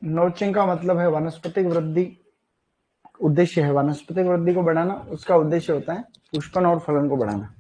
A: नोचिंग का मतलब है वनस्पतिक वृद्धि, उद्देश्य है वनस्पतिक वृद्धि को बढ़ाना। उसका उद्देश्य होता है पुष्पन और फलन को बढ़ाना।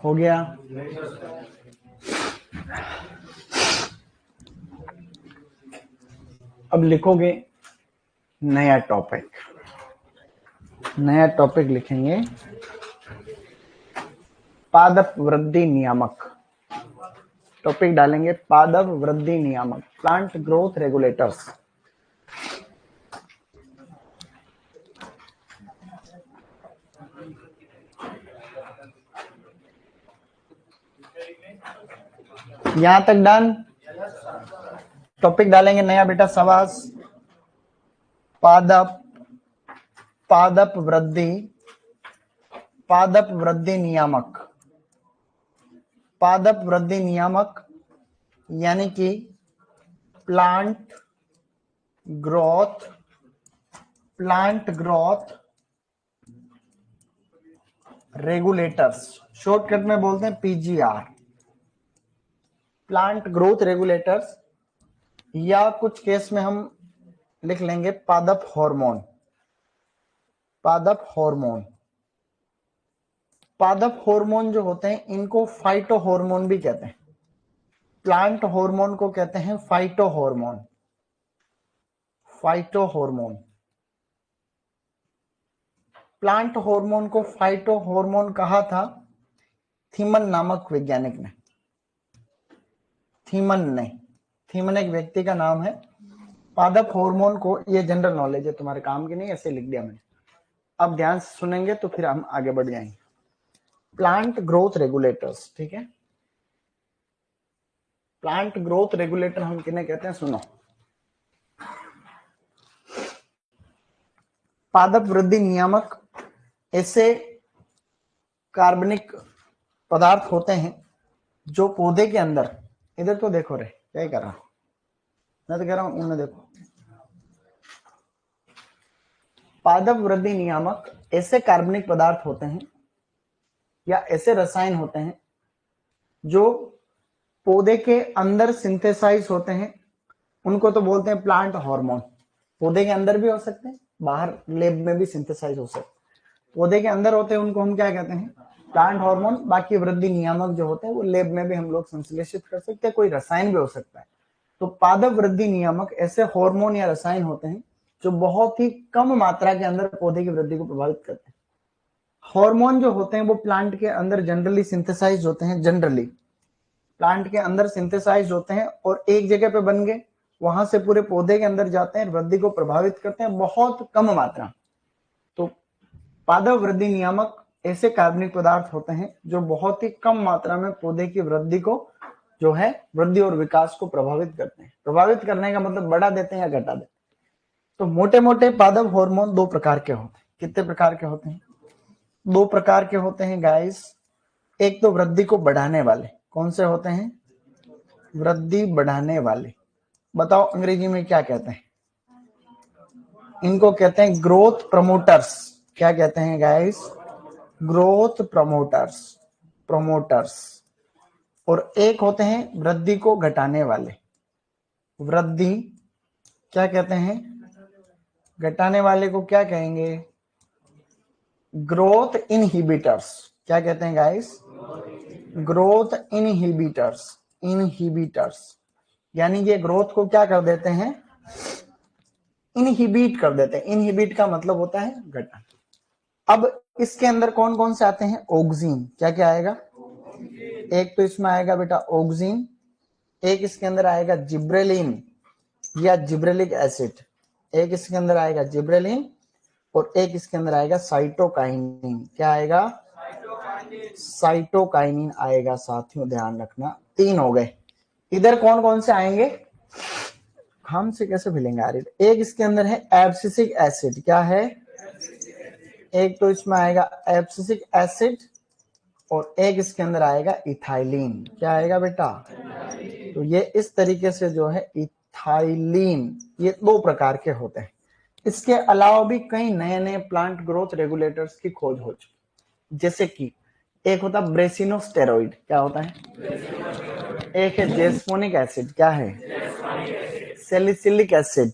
A: हो गया? अब लिखोगे नया टॉपिक। नया टॉपिक लिखेंगे पादप वृद्धि नियामक। टॉपिक डालेंगे पादप वृद्धि नियामक, प्लांट ग्रोथ रेगुलेटर्स। यहां तक डन? टॉपिक डालेंगे नया बेटा, समास, पादप, पादप वृद्धि, पादप वृद्धि नियामक। पादप वृद्धि नियामक यानी कि plant growth, plant growth regulators, shortcut में बोलते हैं पीजीआर, प्लांट ग्रोथ रेगुलेटर्स, या कुछ केस में हम लिख लेंगे पादप हार्मोन, पादप हार्मोन। पादप हार्मोन जो होते हैं इनको फाइटो हार्मोन भी कहते हैं। प्लांट हार्मोन को कहते हैं phyto hormone, phyto hormone. Plant hormone को फाइटो हार्मोन कहा था थीमन नामक वैज्ञानिक ने, थीमन ने, थीमन एक व्यक्ति का नाम है। पादप हार्मोन को, ये जनरल नॉलेज है तुम्हारे काम की नहीं, ऐसे लिख दिया मैंने, अब ध्यान से सुनेंगे तो फिर हम आगे बढ़ जाएंगे। प्लांट ग्रोथ रेगुलेटर्स, ठीक है, प्लांट ग्रोथ रेगुलेटर हम किन्हें कहते हैं, सुनो। पादप वृद्धि नियामक ऐसे कार्बनिक पदार्थ होते हैं जो पौधे के अंदर, इधर तो देखो रे क्या कर रहा हूं मैं, तो कह रहा हूं उन्हें देखो। पादप वृद्धि नियामक ऐसे कार्बनिक पदार्थ होते हैं या ऐसे रसायन होते हैं जो पौधे के अंदर सिंथेसाइज होते हैं, उनको तो बोलते हैं प्लांट हार्मोन। पौधे के अंदर भी हो सकते हैं, बाहर लैब में भी सिंथेसाइज हो सकते हैं। पौधे के अंदर होते हैं उनको हम क्या कहते हैं, प्लांट हार्मोन। बाकी वृद्धि नियामक जो होते हैं वो लैब में भी हम लोग संश्लेषित कर सकते हैं, कोई रसायन भी हो सकता है। तो पादप वृद्धि नियामक ऐसे हार्मोन या रसायन होते हैं जो बहुत ही कम मात्रा के अंदर पौधे की वृद्धि को प्रभावित करते हैं। हार्मोन जो होते हैं वो प्लांट के अंदर जनरली सिंथेसाइज होते हैं, जनरली प्लांट के अंदर सिंथेसाइज होते हैं और एक जगह पे बन गए, वहां से पूरे पौधे के अंदर जाते हैं, वृद्धि को प्रभावित करते हैं बहुत कम मात्रा। तो पादप वृद्धि नियामक ऐसे कार्बनिक पदार्थ होते हैं जो बहुत ही कम मात्रा में पौधे की वृद्धि को, जो है वृद्धि और विकास को प्रभावित करते हैं। प्रभावित करने का मतलब बढ़ा देते हैं या घटा देते हैं। तो मोटे मोटे पादप हार्मोन दो प्रकार के होते हैं। कितने प्रकार के होते हैं, दो प्रकार के होते हैं गाइस। एक तो वृद्धि को बढ़ाने वाले, कौन से होते हैं, वृद्धि बढ़ाने वाले। बताओ अंग्रेजी में क्या कहते हैं, इनको कहते हैं ग्रोथ प्रमोटर्स। क्या कहते हैं गाइस, ग्रोथ प्रमोटर्स, प्रमोटर्स। और एक होते हैं वृद्धि को घटाने वाले, वृद्धि क्या कहते हैं, घटाने वाले को क्या कहेंगे, ग्रोथ इनहिबिटर्स। क्या कहते हैं गाइस, ग्रोथ इनहिबिटर्स, इनहिबिटर्स। यानी ये ग्रोथ को क्या कर देते हैं, इनहिबिट कर देते हैं। इनहिबिट का मतलब होता है घटाना। अब इसके अंदर कौन कौन से आते हैं, ऑक्सीन। क्या क्या आएगा, एक तो इसमें आएगा बेटा ऑक्सीन, एक इसके अंदर आएगा जिब्रेलिन या जिब्रेलिक एसिड, एक इसके अंदर आएगा जिब्रेलिन और एक इसके अंदर आएगा साइटोकाइनिन। क्या आएगा, साइटोकाइनिन आएगा साथियों, ध्यान रखना। तीन हो गए। इधर कौन कौन से आएंगे, हम से कैसे मिलेंगे यार। एक इसके अंदर है एब्सिसिक एसिड। क्या है, एक तो इसमें आएगा एब्सिसिक एसिड और एक इसके अंदर आएगा इथाइलिन। क्या आएगा बेटा, तो ये इस तरीके से जो है इथाइलिन, ये दो प्रकार के होते हैं। इसके अलावा भी कई नए नए प्लांट ग्रोथ रेगुलेटर्स की खोज हो चुकी, जैसे कि एक होता है ब्रेसिनोस्टेरॉइड। क्या होता है, एक है जेस्पोनिक एसिड। क्या है, सैलिसिलिक एसिड।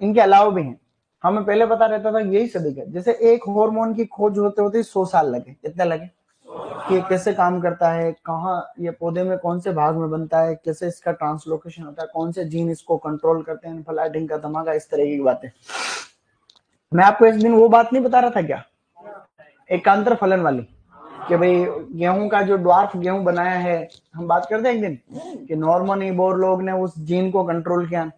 A: इनके अलावा भी हैं, हमें पहले पता रहता था यही सभी का। जैसे एक हार्मोन की खोज होते होते 100 साल लगे। कितने लगे, कि कैसे काम करता है, कहाँ ये पौधे में कौन से भाग में बनता है, कैसे इसका ट्रांसलोकेशन होता है, कौन से जीन इसको कंट्रोल करते हैं, फला ढिंका धमाका, इस तरह की बातें। मैं आपको इस दिन वो बात नहीं बता रहा था क्या, एकांतर फलन वाली, कि भाई गेहूं का जो ड्वार्फ गेहूं बनाया है, हम बात करते हैं एक दिन कि नॉर्मन इबोर लोग ने उस जीन को कंट्रोल किया।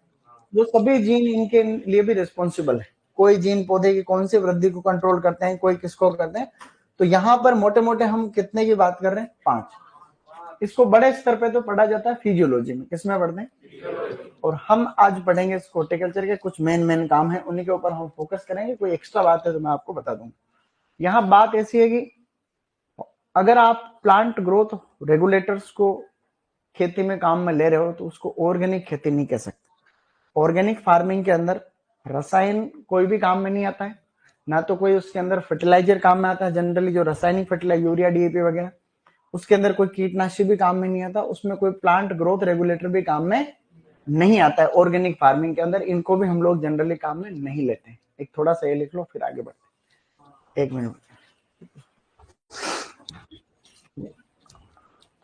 A: वो सभी जीन इनके लिए भी रिस्पॉन्सिबल है। कोई जीन पौधे की कौन सी वृद्धि को कंट्रोल करते हैं, कोई किसको करते हैं। तो यहाँ पर मोटे मोटे हम कितने की बात कर रहे हैं, 5। इसको बड़े स्तर पे तो पढ़ा जाता है फिजियोलॉजी में, किसमें पढ़ते हैं, और हम आज पढ़ेंगे इसको हॉर्टिकल्चर के कुछ मेन काम है, उन्हीं के ऊपर हम फोकस करेंगे। कोई एक्स्ट्रा बात है तो मैं आपको बता दूंगा। यहाँ बात ऐसी है कि अगर आप प्लांट ग्रोथ रेगुलेटर्स को खेती में काम में ले रहे हो तो उसको ऑर्गेनिक खेती नहीं कह सकते। ऑर्गेनिक फार्मिंग के अंदर रसायन कोई भी काम में नहीं आता है, ना तो कोई उसके अंदर फर्टिलाइजर काम में आता है। जनरली जो रासायनिक फर्टिलाइजर यूरिया डीएपी वगैरह, उसके अंदर कोई कीटनाशी भी काम में नहीं आता, उसमें कोई प्लांट ग्रोथ रेगुलेटर भी काम में नहीं आता है। ऑर्गेनिक फार्मिंग के अंदर इनको भी हम लोग जनरली काम में नहीं लेते हैं। एक थोड़ा सा ये लिख लो फिर आगे बढ़ते हैं। 1 मिनट।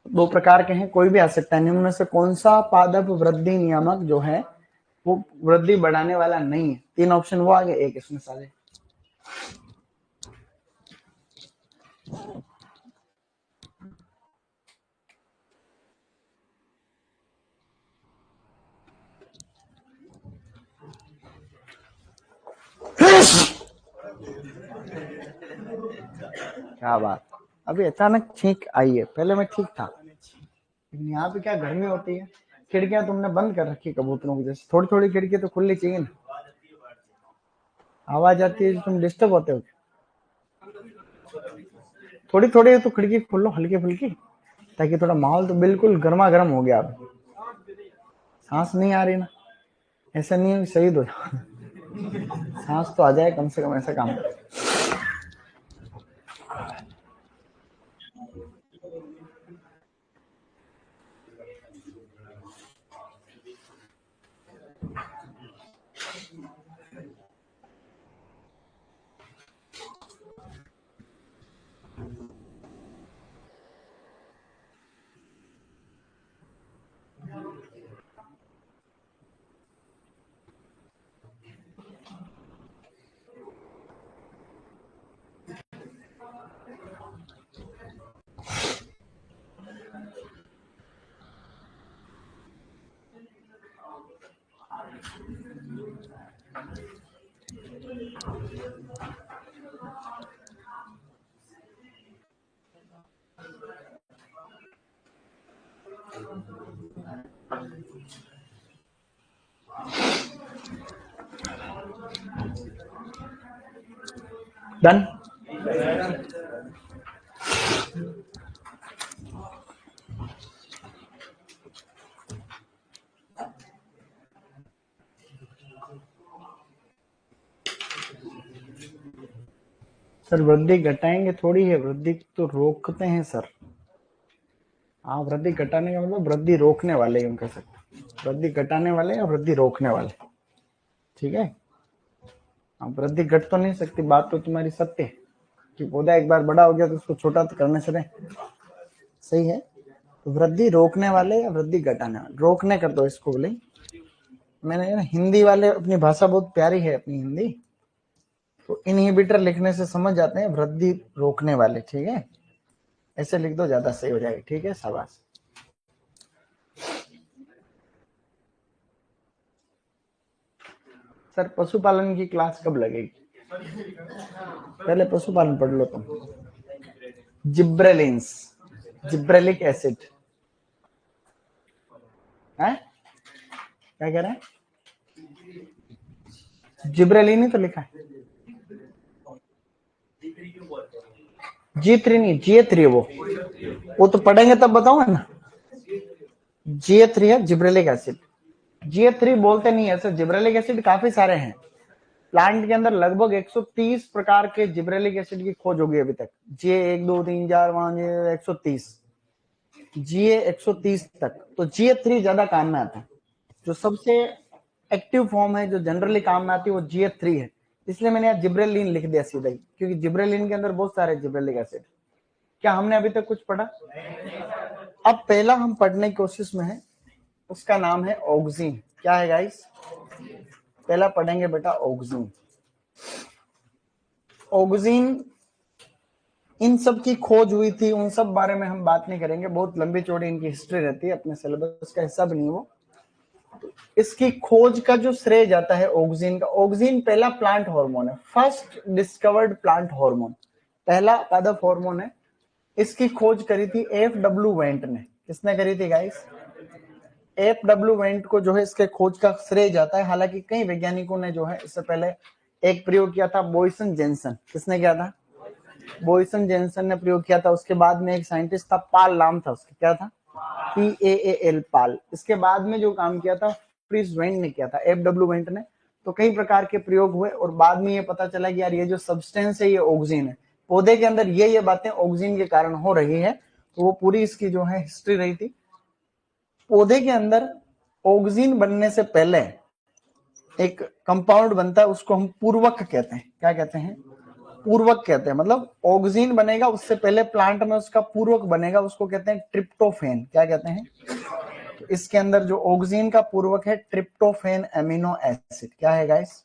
A: 2 प्रकार के हैं, कोई भी आ सकता है। निम्न में से कौन सा पादप वृद्धि नियामक जो है वो वृद्धि बढ़ाने वाला नहीं है? 3 ऑप्शन वो आगे, एक इसमें सारे। क्या बात, अभी अचानक छींक आई है, पहले मैं ठीक था। यहाँ पे क्या गर्मी होती है, खिड़कियां तुमने बंद कर रखी कबूतरों की जैसे। थोड़ी थोड़ी खिड़की तो खुलनी चाहिए ना, आवाज आती है, तुम डिस्टर्ब होते हो। थोड़ी थोड़ी तो खिड़की खोल लो हल्की फुल्की, ताकि थोड़ा माहौल तो बिल्कुल गर्मा गर्म हो गया। अब सांस नहीं आ रही ना, ऐसा नहीं है शहीद हो जाओ, सांस तो आ जाए कम से कम, ऐसा काम। डन। सर वृद्धि घटाएंगे थोड़ी है, वृद्धि तो रोकते हैं सर। हाँ, वृद्धि घटाने का मतलब वृद्धि रोकने वाले यूं कह सकते, वृद्धि घटाने वाले या वृद्धि रोकने वाले, ठीक है। आप वृद्धि घट तो नहीं सकती, बात तो तुम्हारी सत्य है कि पौधा एक बार बड़ा हो गया तो उसको छोटा तो करने से नहीं, सही है। तो वृद्धि रोकने वाले या वृद्धि घटाने वाले, रोकने कर दो इसको बोले। मैंने ना हिंदी वाले, अपनी भाषा बहुत प्यारी है अपनी हिंदी, तो इनहिबिटर लिखने से समझ जाते हैं वृद्धि रोकने वाले, ठीक है। ऐसे लिख दो, ज्यादा सही हो जाएगा, ठीक है, शाबाश। सर पशुपालन की क्लास कब लगेगी? पहले पशुपालन पढ़ लो तुम। जिब्रेलिन्स, जिब्रेलिक एसिड है, क्या कह रहे हैं? जिब्रेलिन ही तो लिखा है। G3 नहीं, G3 वो तो पढ़ेंगे तब बताऊंगा ना। G3 है जिब्रेलिक एसिड। G3 बोलते नहीं है सर, जिब्रेलिक एसिड काफी सारे हैं प्लांट के अंदर। लगभग 130 प्रकार के जिब्रेलिक एसिड की खोज होगी अभी तक। G1 2 3 4 5 130, Ga130 तक। तो G3 ज्यादा काम में आता है। जो सबसे एक्टिव फॉर्म है जो जनरली काम में आती है वो G3 है, इसलिए मैंने यहाँ जिब्रेलिन लिख दिया सीधा ही, क्योंकि जिब्रेलिन के अंदर बहुत सारे जिब्रेलिक एसिड। क्या हमने अभी तक कुछ पढ़ा? अब पहला हम पढ़ने की कोशिश में है, उसका नाम है ऑक्सीन। क्या है गाइस? पहला पढ़ेंगे बेटा ऑक्सीन। ऑक्सीन इन सब की खोज हुई थी, उन सब बारे में हम बात नहीं करेंगे, बहुत लंबी चौड़ी इनकी हिस्ट्री रहती है, अपने सिलेबस का हिस्सा भी नहीं वो। इसकी खोज का जो श्रेय जाता है ऑक्सीन का। ऑक्सीन पहला प्लांट हार्मोन है, फर्स्ट डिस्कवर्ड प्लांट हार्मोन, पहला पादप हार्मोन है। इसकी खोज करी थी F.W. वेंट ने। किसने करी थी गाइस? एफडब्ल्यू वेंट को जो है इसके खोज का श्रेय जाता है। हालांकि कई वैज्ञानिकों ने जो है इससे पहले एक प्रयोग किया था, बॉयसन जेनसन। किसने किया था? बॉयसन जेनसन ने प्रयोग किया था। उसके बाद में एक साइंटिस्ट था, पाल नाम था उसका, क्या था? PAAL, पाल। इसके बाद में जो काम किया था फ्रिज वेंट ने किया था, एफडब्ल्यू वेंट ने। तो कई प्रकार के प्रयोग हुए और बाद में ये पता चला कि यार ये जो सब्सटेंस है ये ऑक्सीजन है। पौधे के अंदर ये बातें ऑक्सीजन के कारण हो रही है। तो वो पूरी इसकी जो है हिस्ट्री रही थी। पौधे के अंदर ऑक्सीजन बनने से पहले एक कंपाउंड बनता है, उसको हम पूर्वक कहते हैं। क्या कहते हैं? पूर्वक कहते हैं। मतलब ऑक्सीजन बनेगा उससे पहले प्लांट में उसका पूर्वक बनेगा, उसको कहते हैं ट्रिप्टोफेन। क्या कहते हैं? तो इसके अंदर जो ऑक्सीजन का पूर्वक है ट्रिप्टोफेन अमीनो एसिड। क्या है गाइस?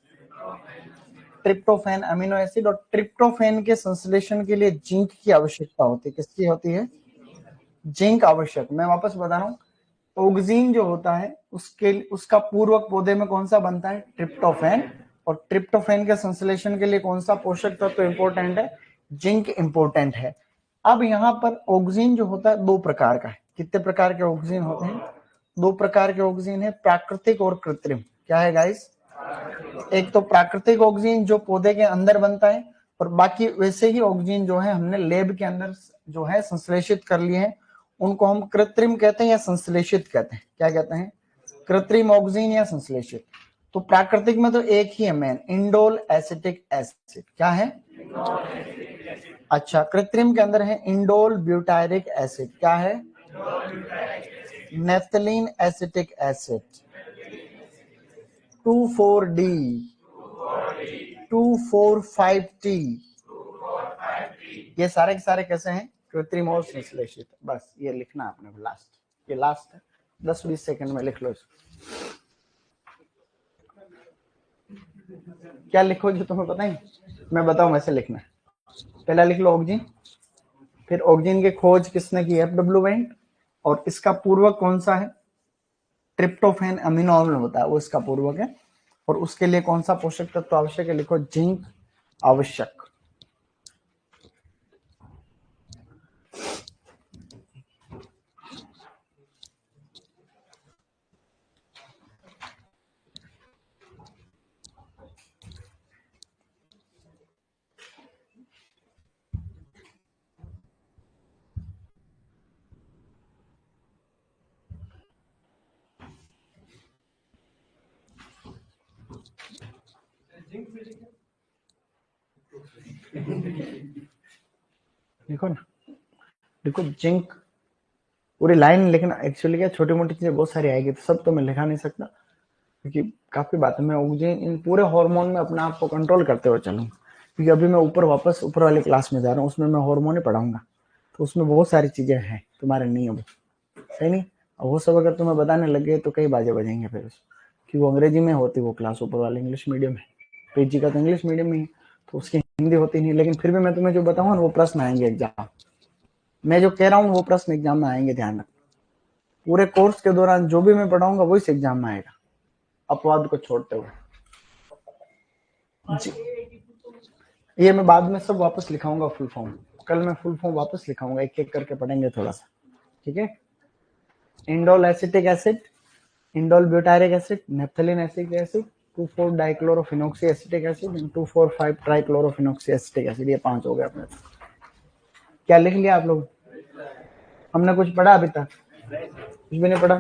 A: Tryptophan amino acid. और ट्रिप्टोफेन के संश्लेषण के लिए जिंक की आवश्यकता होती है। किसकी होती है? जिंक आवश्यक। मैं वापस बता रहा हूँ, ऑक्सीजन जो होता है उसका पूर्वक पौधे में कौन सा बनता है? ट्रिप्टोफेन। और ट्रिप्टोफेन के संश्लेषण के लिए कौन सा पोषक तत्व इंपॉर्टेंट है? जिंक इंपॉर्टेंट है। अब यहाँ पर ऑक्सीजन जो होता है दो प्रकार का है। कितने प्रकार के ऑक्सीजन होते हैं? दो प्रकार के ऑक्सीजन है, प्राकृतिक और कृत्रिम। क्या है गाइस? एक तो प्राकृतिक ऑक्सीजन जो पौधे के अंदर बनता है, और बाकी वैसे ही ऑक्सीजन जो है हमने लैब के अंदर जो है संश्लेषित कर लिए हैं, उनको हम कृत्रिम कहते हैं या संश्लेषित कहते हैं। क्या कहते हैं? कृत्रिम ऑक्सीजन या संश्लेषित। तो प्राकृतिक में तो एक ही है मेन, इंडोल एसिटिक एसिड। क्या है? अच्छा, कृत्रिम के अंदर है इंडोल ब्यूटायरिक एसिड। क्या है? Naphthalene acetic acid. 2,4-D, 2,4,5-T। ये सारे के सारे कैसे हैं? कृत्रिम और संश्लेषित। बस ये लिखना आपने लास्ट, ये लास्ट है, 10-20 सेकंड में लिख लो इसको। क्या लिखो जो तुम्हें पता है? मैं बताऊं वैसे लिखना है। पहला लिख लो ऑक्सीजन, फिर ऑक्सीजन की खोज किसने की? FW went. और इसका पूर्वक कौन सा है? ट्रिप्टोफेन अमीनो अम्ल होता है, वो इसका पूर्वक है। और उसके लिए कौन सा पोषक तत्व आवश्यक है? लिखो जिंक आवश्यक। देखो ना, देखो जिंक पूरी लाइन लिखना। एक्चुअली क्या छोटी मोटी चीजें बहुत सारी आएगी, तो सब तो मैं लिखा नहीं सकता क्योंकि काफी बात है। मैं ऑक्सीजन इन पूरे हार्मोन में अपने आप को कंट्रोल करते हुए चलूँ, क्योंकि अभी मैं वापस ऊपर वाली क्लास में जा रहा हूँ, उसमें मैं हार्मोन ही पढ़ाऊंगा। तो उसमें बहुत सारी चीजें हैं तुम्हारे नियम, सही नहीं? और वो सब अगर तुम्हें बताने लगे तो कई बाजे बजेंगे फिर, कि वो अंग्रेजी में होती वो क्लास, ऊपर वाले इंग्लिश मीडियम है। PG का तो इंग्लिश मीडियम ही है, तो उसकी हिंदी होती नहीं। लेकिन फिर भी मैं तुम्हें जो बताऊंगा वो प्रश्न आएंगे एग्जाम मैं जो कह रहा हूँ वो प्रश्न एग्जाम में आएंगे, ध्यान रखना। पूरे कोर्स के दौरान जो भी मैं पढ़ाऊंगा वही से एग्जाम में आएगा, अपवाद को छोड़ते हुए जी। ये मैं बाद में सब वापस लिखाऊंगा फुल फॉर्म। कल मैं फुल फॉर्म वापस लिखाऊंगा, एक एक करके पढ़ेंगे थोड़ा सा, ठीक है? Indole acetic acid, indole butyric acid, naphthalene acetic acid, two four dichlorophenoxy acetic acid and two four five trichlorophenoxy acetic acid. ये 5 हो गए अपने। क्या लिख लिया आप लोग? हमने कुछ पढ़ा अभी तक? कुछ भी नहीं पढ़ा।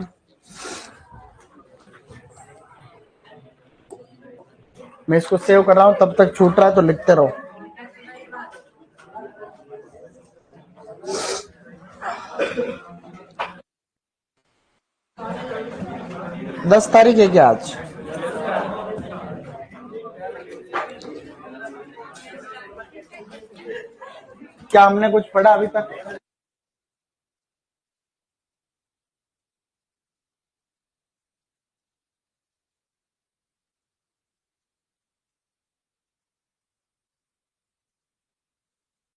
A: मैं इसको सेव कर रहा हूं, तब तक छूट रहा है तो लिखते रहो। दस तारीख है क्या आज? क्या हमने कुछ पढ़ा अभी तक?